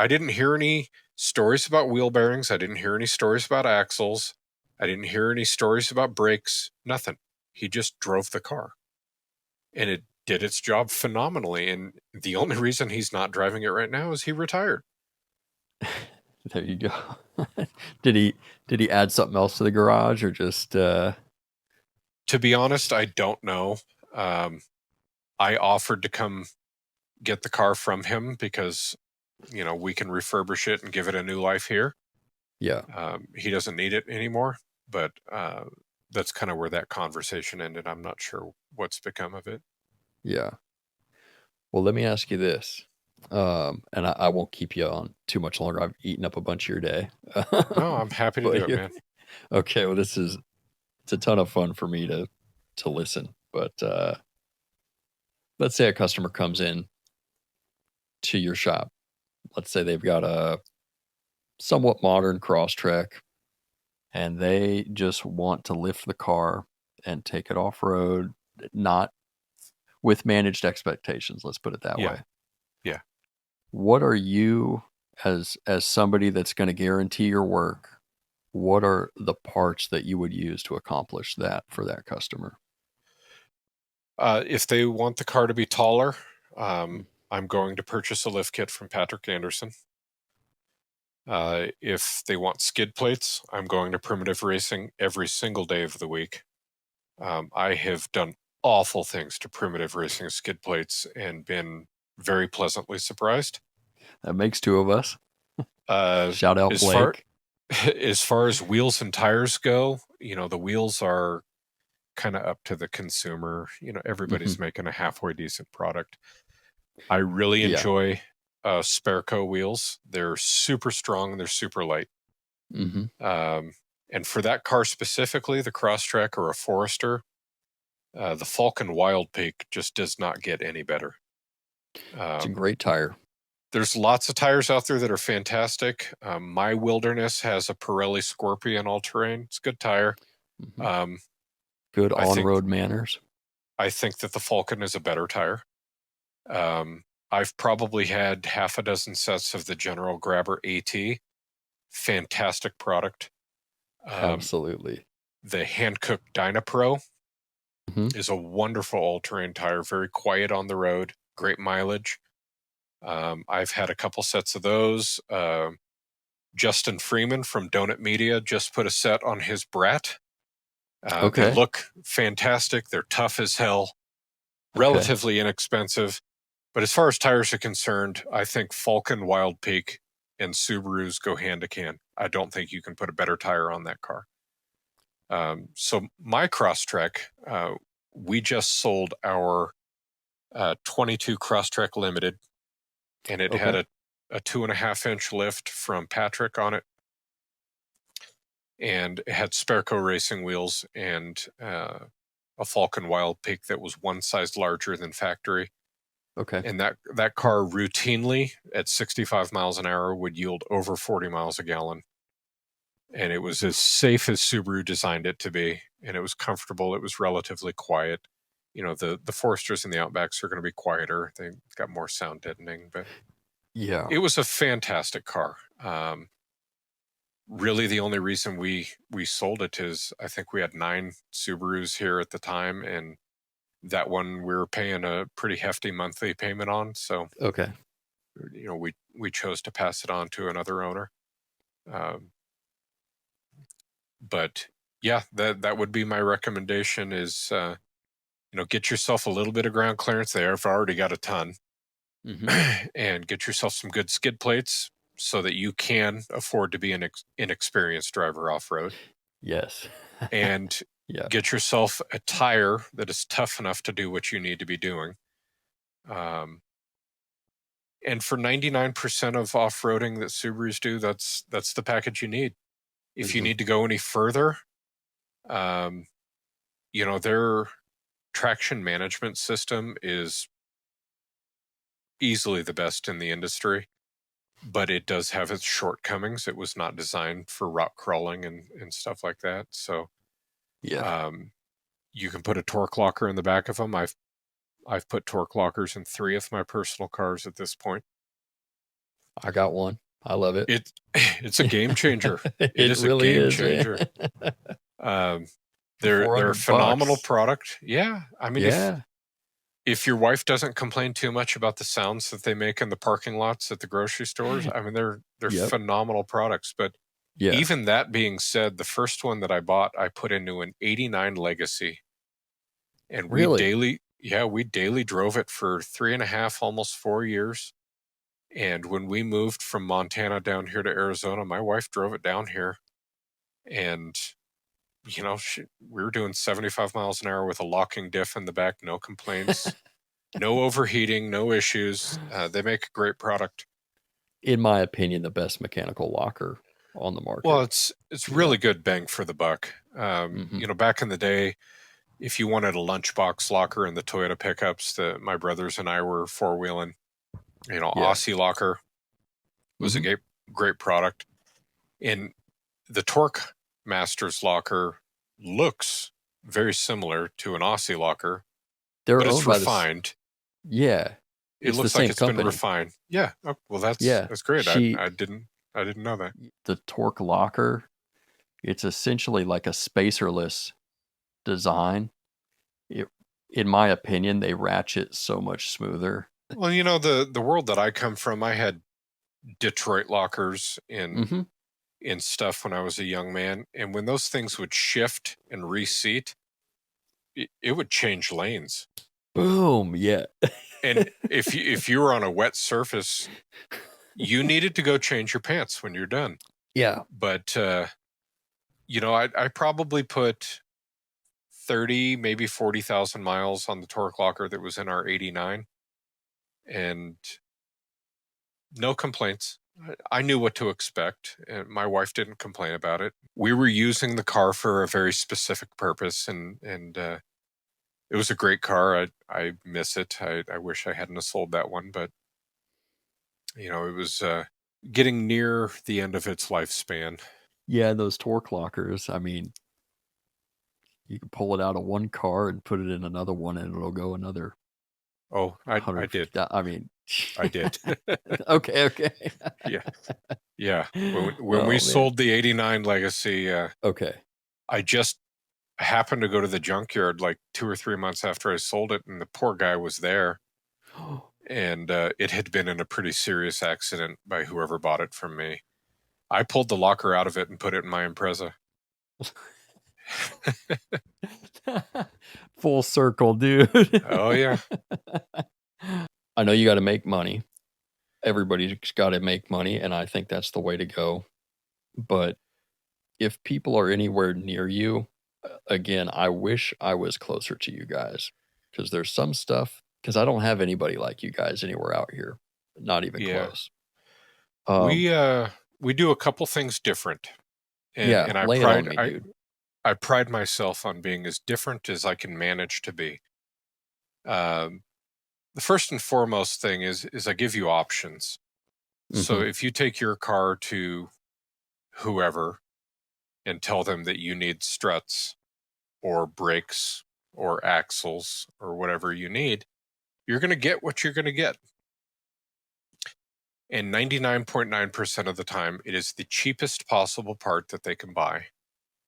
didn't hear any stories about wheel bearings. I didn't hear any stories about axles. I didn't hear any stories about brakes. Nothing. He just drove the car. And it did its job phenomenally. And the only reason he's not driving it right now is he retired. There you go. Did he add something else to the garage or just To be honest, I don't know. I offered to come get the car from him because, we can refurbish it and give it a new life here. Yeah. He doesn't need it anymore, but that's kind of where that conversation ended. I'm not sure what's become of it. Yeah. Well, let me ask you this. And I won't keep you on too much longer. I've eaten up a bunch of your day. No, I'm happy to do it, man. Okay. Well, it's a ton of fun for me to listen, but let's say a customer comes in to your shop. Let's say they've got a somewhat modern Crosstrek and they just want to lift the car and take it off road, not with managed expectations. Let's put it that way. Yeah. What are you, as somebody that's going to guarantee your work, what are the parts that you would use to accomplish that for that customer? If they want the car to be taller, I'm going to purchase a lift kit from Patrick Anderson. If they want skid plates, I'm going to Primitive Racing every single day of the week. I have done awful things to Primitive Racing skid plates and been very pleasantly surprised. That makes two of us. Shout out Blake. As far as wheels and tires go, the wheels are kind of up to the consumer. Everybody's making a halfway decent product. I really enjoy Sperco wheels. They're super strong. They're super light. And for that car specifically, the Crosstrek or a Forester, the Falcon Wild Peak just does not get any better. It's a great tire. There's lots of tires out there that are fantastic. My Wilderness has a Pirelli Scorpion all-terrain. It's a good tire. Good on-road manners. I think that the Falcon is a better tire. I've probably had half a dozen sets of the General Grabber AT. Fantastic product. Absolutely. The Hankook Dynapro is a wonderful all-terrain tire, very quiet on the road, great mileage. I've had a couple sets of those. Justin Freeman from Donut Media just put a set on his Brat. They look fantastic. They're tough as hell, relatively inexpensive. But as far as tires are concerned, I think Falcon Wild Peak and Subarus go hand in hand. I don't think you can put a better tire on that car. So my Crosstrek, we just sold our 22 Crosstrek Limited, and it had a 2.5-inch lift from Patrick on it. And it had Sperco racing wheels and a Falcon Wild Peak that was one size larger than factory. And that car routinely at 65 miles an hour would yield over 40 miles a gallon. And it was as safe as Subaru designed it to be. And it was comfortable. It was relatively quiet. You know, the Foresters and the Outbacks are going to be quieter. They've got more sound deadening. But yeah, it was a fantastic car. Really, the only reason we sold it is I think we had 9 Subarus here at the time. And that one we were paying a pretty hefty monthly payment on. So, you know, we chose to pass it on to another owner. But yeah, that would be my recommendation is, you know, get yourself a little bit of ground clearance there. I've already got a ton. And get yourself some good skid plates so that you can afford to be an inexperienced driver off-road. Yes. And get yourself a tire that is tough enough to do what you need to be doing. And for 99% of off-roading that Subarus do, that's the package you need. If you need to go any further, you know, their traction management system is easily the best in the industry, but it does have its shortcomings. It was not designed for rock crawling and stuff like that. So, you can put a torque locker in the back of them. I've put torque lockers in 3 of my personal cars at this point. I got one. I love it. It's a game changer. It is really a game changer. They're a phenomenal product. Yeah. I mean, if your wife doesn't complain too much about the sounds that they make in the parking lots at the grocery stores, I mean, they're phenomenal products. But even that being said, the first one that I bought, I put into an 89 Legacy. And we daily drove it for 3.5, almost 4 years. And when we moved from Montana down here to Arizona, my wife drove it down here. And, you know, we were doing 75 miles an hour with a locking diff in the back, no complaints, no overheating, no issues. They make a great product. In my opinion, the best mechanical locker on the market. Well, it's really good bang for the buck. You know, back in the day, if you wanted a lunchbox locker in the Toyota pickups that my brothers and I were four-wheeling, you know, Aussie locker was a great product. And the Torque Masters locker looks very similar to an Aussie locker, but it's refined. It looks like it's been refined. Yeah. Oh, well, that's great. I didn't know that. The Torque locker, it's essentially like a spacerless design. In my opinion, they ratchet so much smoother. Well, you know, the world that I come from, I had Detroit lockers in stuff when I was a young man. And when those things would shift and reseat, it would change lanes. Boom. Yeah. And if you were on a wet surface, you needed to go change your pants when you're done. Yeah. But, you know, I probably put 30, maybe 40,000 miles on the torque locker that was in our 89. And No complaints. I knew what to expect, and my wife didn't complain about it. We were using the car for a very specific purpose, and it was a great car. I miss it. I wish I hadn't have sold that one, but it was getting near the end of its lifespan. Yeah, those torque lockers. I mean, you can pull it out of one car and put it in another one, and it'll go another Oh, I did. 150. I mean, I did. okay. Yeah. Yeah. When we Oh man. sold the 89 Legacy, Okay. I just happened to go to the junkyard like 2 or 3 months after I sold it, and the poor guy was there. And it had been in a pretty serious accident by whoever bought it from me. I pulled the locker out of it and put it in my Impreza. Full circle, dude. Oh, yeah. I know you got to make money. Everybody's got to make money, and I think that's the way to go. But if people are anywhere near you, again, I wish I was closer to you guys, because there's some stuff, because I don't have anybody like you guys anywhere out here, not even Yeah. close. We do a couple things different. And I lay it on me, dude. I pride myself on being as different as I can manage to be. The first and foremost thing is I give you options. So if you take your car to whoever and tell them that you need struts or brakes or axles or whatever you need, you're going to get what you're going to get. And 99.9% of the time, it is the cheapest possible part that they can buy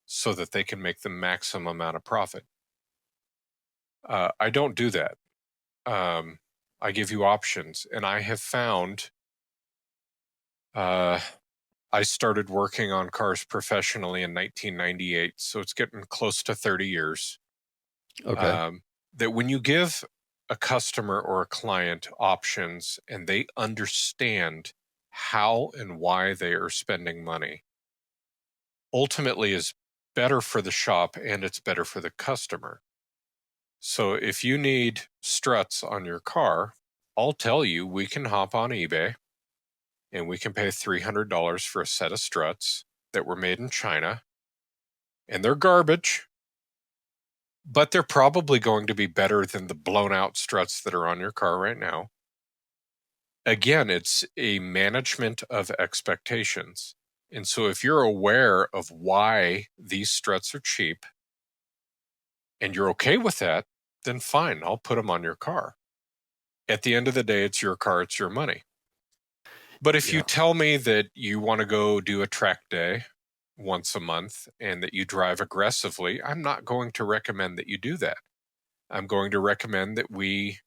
so that they can make the maximum amount of profit. I don't do that. I give you options. And I have found I started working on cars professionally in 1998, so it's getting close to 30 years. Okay. That when you give a customer or a client options and they understand how and why they are spending money, ultimately is better for the shop and it's better for the customer. So if you need struts on your car, I'll tell you we can hop on eBay and we can pay $300 for a set of struts that were made in China, and they're garbage, but they're probably going to be better than the blown out struts that are on your car right now. Again, it's a management of expectations. And so if you're aware of why these struts are cheap and you're okay with that, then fine, I'll put them on your car. At the end of the day, it's your car, it's your money. But if you tell me that you want to go do a track day once a month and that you drive aggressively, I'm not going to recommend that you do that. I'm going to recommend that we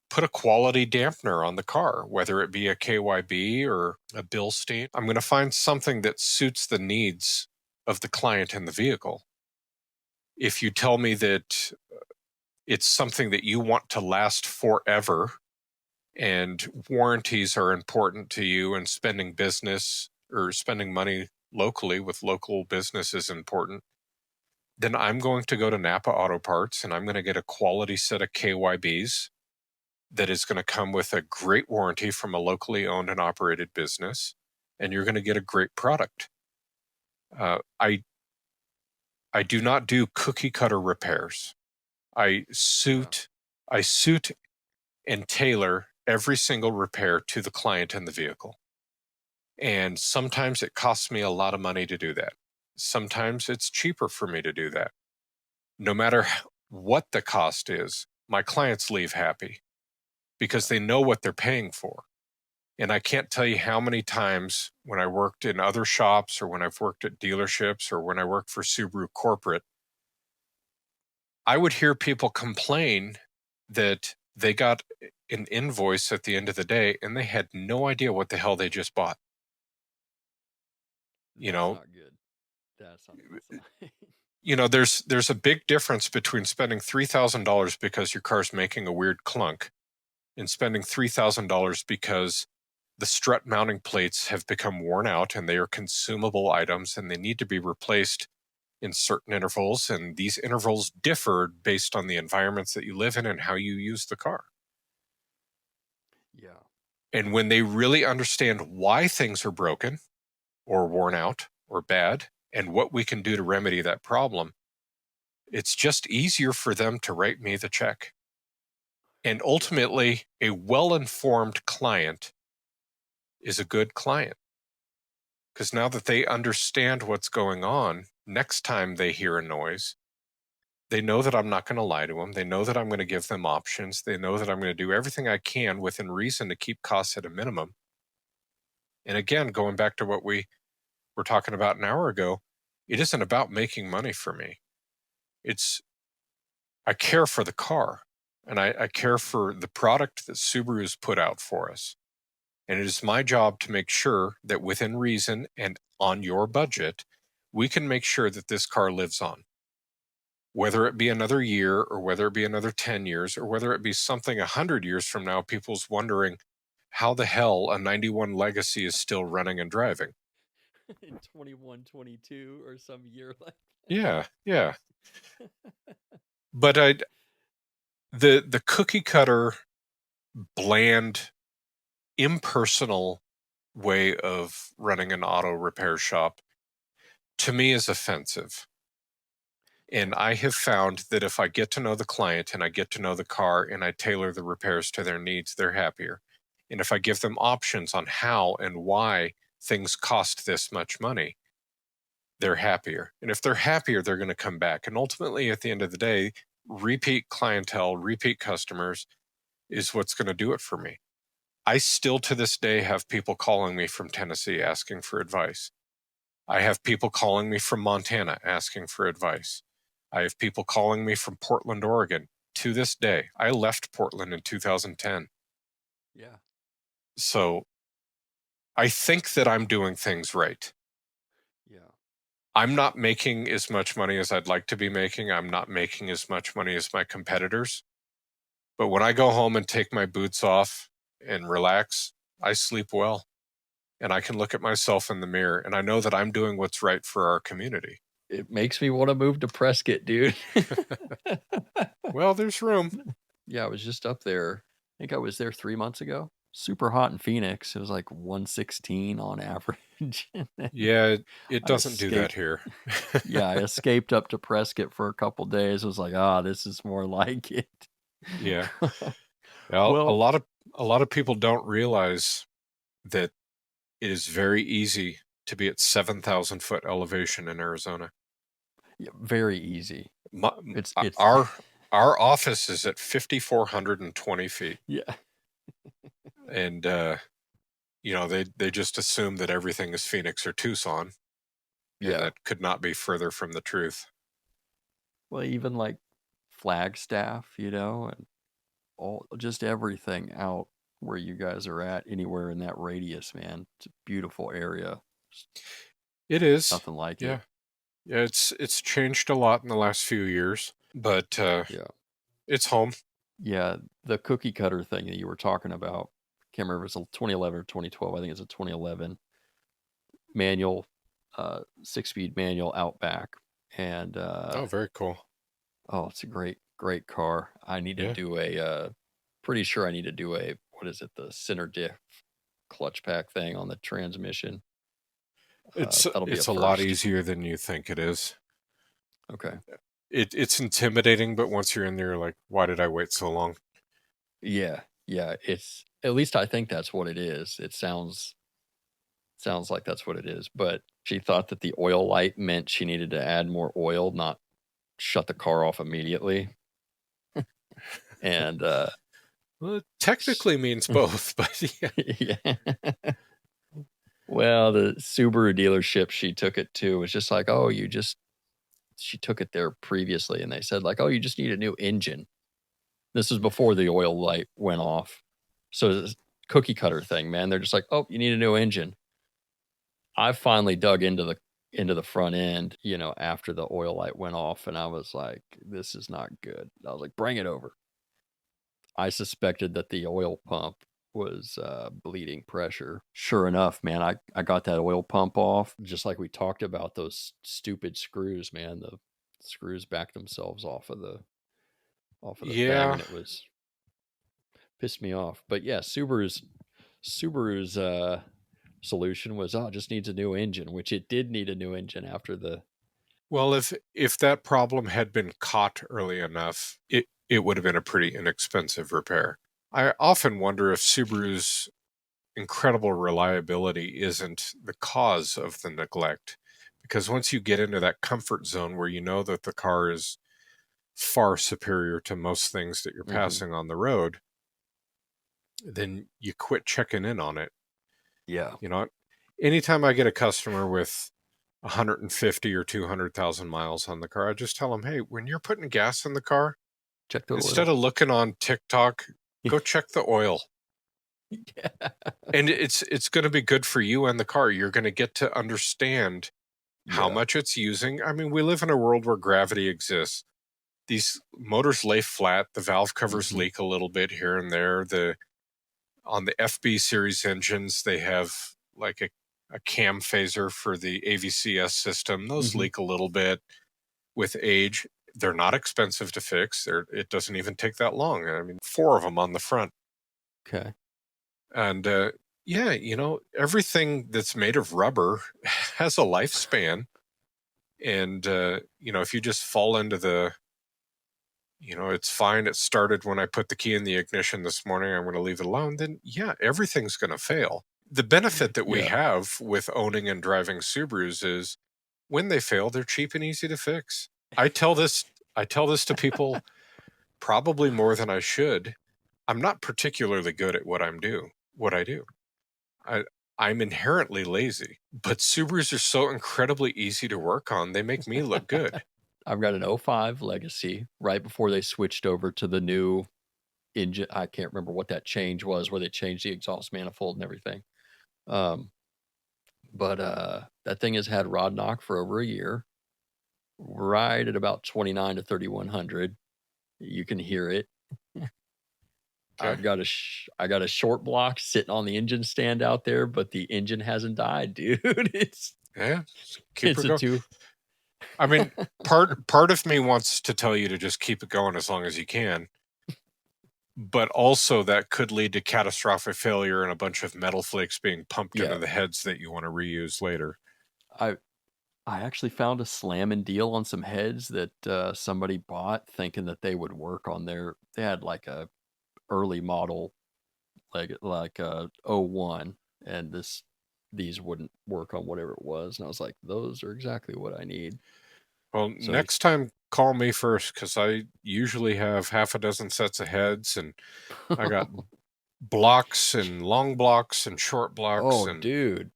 put a quality dampener on the car, whether it be a KYB or a Bilstein. I'm going to find something that suits the needs of the client and the vehicle. If you tell me that it's something that you want to last forever and warranties are important to you and spending business or spending money locally with local business is important, then I'm going to go to Napa Auto Parts and I'm going to get a quality set of KYBs that is going to come with a great warranty from a locally owned and operated business, and you're going to get a great product. I do not do cookie cutter repairs. I suit and tailor every single repair to the client and the vehicle. And sometimes it costs me a lot of money to do that. Sometimes it's cheaper for me to do that. No matter what the cost is, my clients leave happy because they know what they're paying for. And I can't tell you how many times when I worked in other shops or when I've worked at dealerships or when I worked for Subaru corporate, I would hear people complain that they got an invoice at the end of the day and they had no idea what the hell they just bought. That's not good. That's not There's a big difference between spending $3,000 because your car's making a weird clunk and spending $3,000 because the strut mounting plates have become worn out and they are consumable items and they need to be replaced in certain intervals. And these intervals differ based on the environments that you live in and how you use the car. Yeah. And when they really understand why things are broken or worn out or bad and what we can do to remedy that problem, it's just easier for them to write me the check. And ultimately, a well-informed client is a good client. Because now that they understand what's going on, next time they hear a noise, they know that I'm not going to lie to them. They know that I'm going to give them options. They know that I'm going to do everything I can within reason to keep costs at a minimum. And again, going back to what we were talking about an hour ago, it isn't about making money for me. I care for the car, and I care for the product that Subaru's put out for us. And it is my job to make sure that within reason and on your budget, we can make sure that this car lives on. Whether it be another year or whether it be another 10 years or whether it be something 100 years from now, people's wondering how the hell a 91 Legacy is still running and driving. In 21, 22 or some year like that. Yeah. But the cookie cutter, bland, impersonal way of running an auto repair shop, to me, is offensive. And I have found that if I get to know the client and I get to know the car and I tailor the repairs to their needs, they're happier. And if I give them options on how and why things cost this much money, they're happier. And if they're happier, they're going to come back. And ultimately, at the end of the day, repeat clientele, repeat customers is what's going to do it for me. I still to this day have people calling me from Tennessee asking for advice. I have people calling me from Montana asking for advice. I have people calling me from Portland, Oregon to this day. I left Portland in 2010. Yeah. So I think that I'm doing things right. Yeah. I'm not making as much money as I'd like to be making. I'm not making as much money as my competitors. But when I go home and take my boots off and relax, I sleep well. And I can look at myself in the mirror and I know that I'm doing what's right for our community. It makes me want to move to Prescott, dude. Well, there's room. Yeah, I was just up there. I think I was there 3 months ago. Super hot in Phoenix. It was like 116 on average. Yeah, it I doesn't do that escaped. here. Yeah, I escaped up to Prescott for a couple days. I was like, this is more like it. Yeah. Well, Well, a lot of people don't realize that it is very easy to be at 7,000 foot elevation in Arizona. yeah, very easy. It's Our office is at 5,420 feet. yeah. And they just assume that everything is Phoenix or Tucson, and Yeah. that could not be further from the truth. Well, even like Flagstaff, and just everything out where you guys are at, anywhere in that radius, man. It's a beautiful area. It is. Nothing like Yeah. it. Yeah, it's changed a lot in the last few years, but Yeah. it's home. Yeah, the cookie cutter thing that you were talking about, can't remember if it's a 2011 or 2012. I think it's a 2011 manual, 6-speed manual Outback. And Oh, very cool. it's a great car. I need to Yeah. do pretty sure I need to do what is it, the center diff clutch pack thing on the transmission. That'll be a It's a lot first. easier than you think it is. Okay. It's intimidating, but once you're in there, you're like, why did I wait so long? Yeah. Yeah. It's, at least I think that's what it is. It sounds like that's what it is. But she thought that the oil light meant she needed to add more oil, not shut the car off immediately. And Well, it technically means both, but yeah. yeah. Well, the Subaru dealership she took it to was just like, she took it there previously and they said like, you just need a new engine. This was before the oil light went off. So this cookie cutter thing, man. They're just like, you need a new engine. I finally dug into the front end, after the oil light went off, and I was like, this is not good. I was like, bring it over. I suspected that the oil pump was bleeding pressure. Sure enough, man, I got that oil pump off, just like we talked about those stupid screws, man. The screws backed themselves off of the thing, Yeah. and it was pissed me off. But yeah, Subarus Subaru's solution was, oh, it just needs a new engine, which it did need a new engine after the. Well, if that problem had been caught early enough, it would have been a pretty inexpensive repair. I often wonder if Subaru's incredible reliability isn't the cause of the neglect. Because once you get into that comfort zone where you know that the car is far superior to most things that you're passing on the road, then you quit checking in on it. Yeah. You know, anytime I get a customer with 150 or 200,000 miles on the car, I just tell them, hey, when you're putting gas in the car, Check the instead oil. of looking on TikTok, go check the oil. Yeah. And it's going to be good for you and the car. You're going to get to understand how Yeah. much it's using. I mean, we live in a world where gravity exists. These motors lay flat, the valve covers leak a little bit here and there. On the FB series engines, they have like a cam phaser for the AVCS system. Those leak a little bit with age. They're not expensive to fix. It doesn't even take that long. I mean, 4 of them on the front. Okay. And yeah, everything that's made of rubber has a lifespan. And, if you just fall into it's fine. It started when I put the key in the ignition this morning. I'm going to leave it alone. Then, yeah, everything's going to fail. The benefit that we Yeah. have with owning and driving Subarus is when they fail, they're cheap and easy to fix. I tell this to people probably more than I should. I'm not particularly good at what I do. I'm inherently lazy, but Subarus are so incredibly easy to work on. They make me look good. I've got an '05 Legacy right before they switched over to the new engine. I can't remember what that change was, where they changed the exhaust manifold and everything. But that thing has had rod knock for over a year, right at about 29 to 3100. You can hear it. Okay. I got a short block sitting on the engine stand out there, but the engine hasn't died, dude. Keep It's it a going. two. I mean, part of me wants to tell you to just keep it going as long as you can. But also that could lead to catastrophic failure and a bunch of metal flakes being pumped into the heads that you want to reuse later. I actually found a slamming deal on some heads that somebody bought thinking that they would work on their. They had like a early model, like a '01, and these wouldn't work on whatever it was. And I was like, those are exactly what I need. Well, So next time call me first, because I usually have half a dozen sets of heads, and I got blocks and long blocks and short blocks. oh, And dude.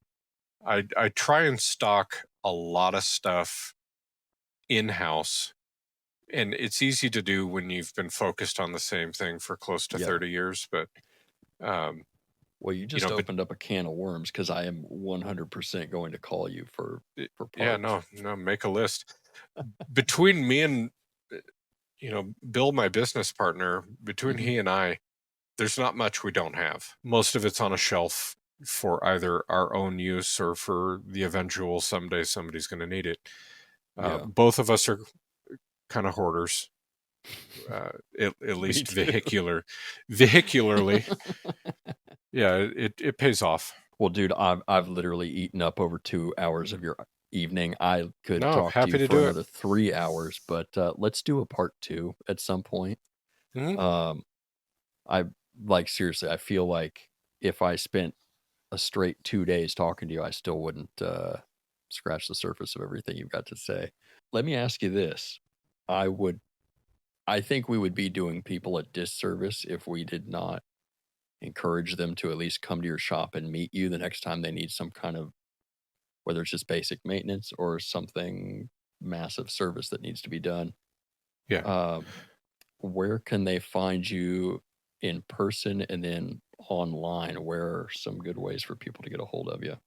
I try and stock a lot of stuff in-house. And it's easy to do when you've been focused on the same thing for close to 30 years. But, well, you just opened up a can of worms, because I am 100% going to call you for parts. Yeah, no, make a list. Between me and, Bill, my business partner, between he and I, there's not much we don't have. Most of it's on a shelf for either our own use or for the eventual someday somebody's going to need it. Both of us are kind of hoarders, at least vehicularly. Yeah, it pays off. Well, dude, I've literally eaten up over 2 hours of your evening. I could No, talk to happy you to for do another 3 hours, but let's do a part 2 at some point. it. I like, seriously, I feel like if I spent a straight 2 days talking to you, I still wouldn't scratch the surface of everything you've got to say. Let me ask you this. I think we would be doing people a disservice if we did not encourage them to at least come to your shop and meet you the next time they need some kind of, whether it's just basic maintenance or something massive service that needs to be done. Yeah. Where can they find you in person, and then online? Where are some good ways for people to get a hold of you?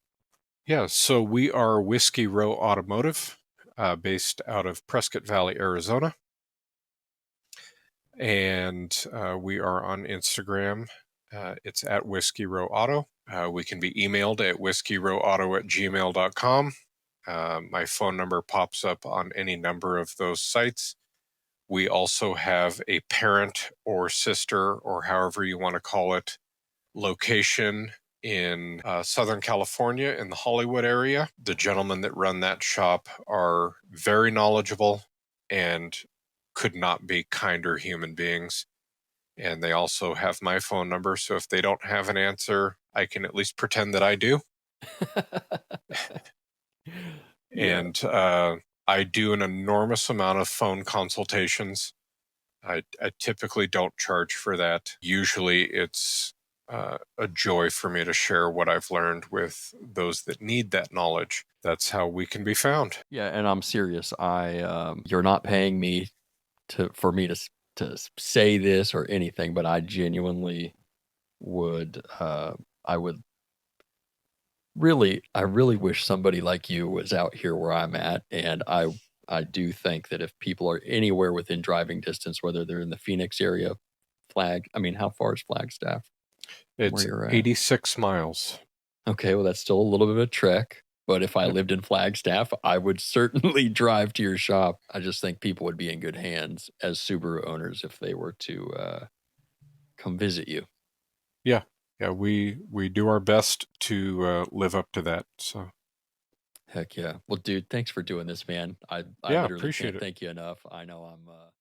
Yeah, so we are Whiskey Row Automotive, based out of Prescott Valley, Arizona. And we are on Instagram. It's at Whiskey Row Auto. We can be emailed at whiskeyrow.auto@gmail.com. My phone number pops up on any number of those sites. We also have a parent or sister, or however you want to call it, location in Southern California in the Hollywood area. The gentlemen that run that shop are very knowledgeable and could not be kinder human beings. And they also have my phone number. So if they don't have an answer, I can at least pretend that I do. Yeah. And I do an enormous amount of phone consultations. I typically don't charge for that. Usually it's a joy for me to share what I've learned with those that need that knowledge. That's how we can be found. Yeah, and I'm serious. You're not paying me for me to say this or anything, but I genuinely would, I would I really wish somebody like you was out here where I'm at, and I do think that if people are anywhere within driving distance, whether they're in the Phoenix area, how far is Flagstaff from where It's you're at? 86 miles. Okay, well, that's still a little bit of a trek, but if I Yep. lived in Flagstaff, I would certainly drive to your shop. I just think people would be in good hands as Subaru owners if they were to come visit you. Yeah. Yeah, we do our best to live up to that. So Heck yeah. Well, dude, thanks for doing this, man. I yeah, literally appreciate can't it. thank you enough. I know I'm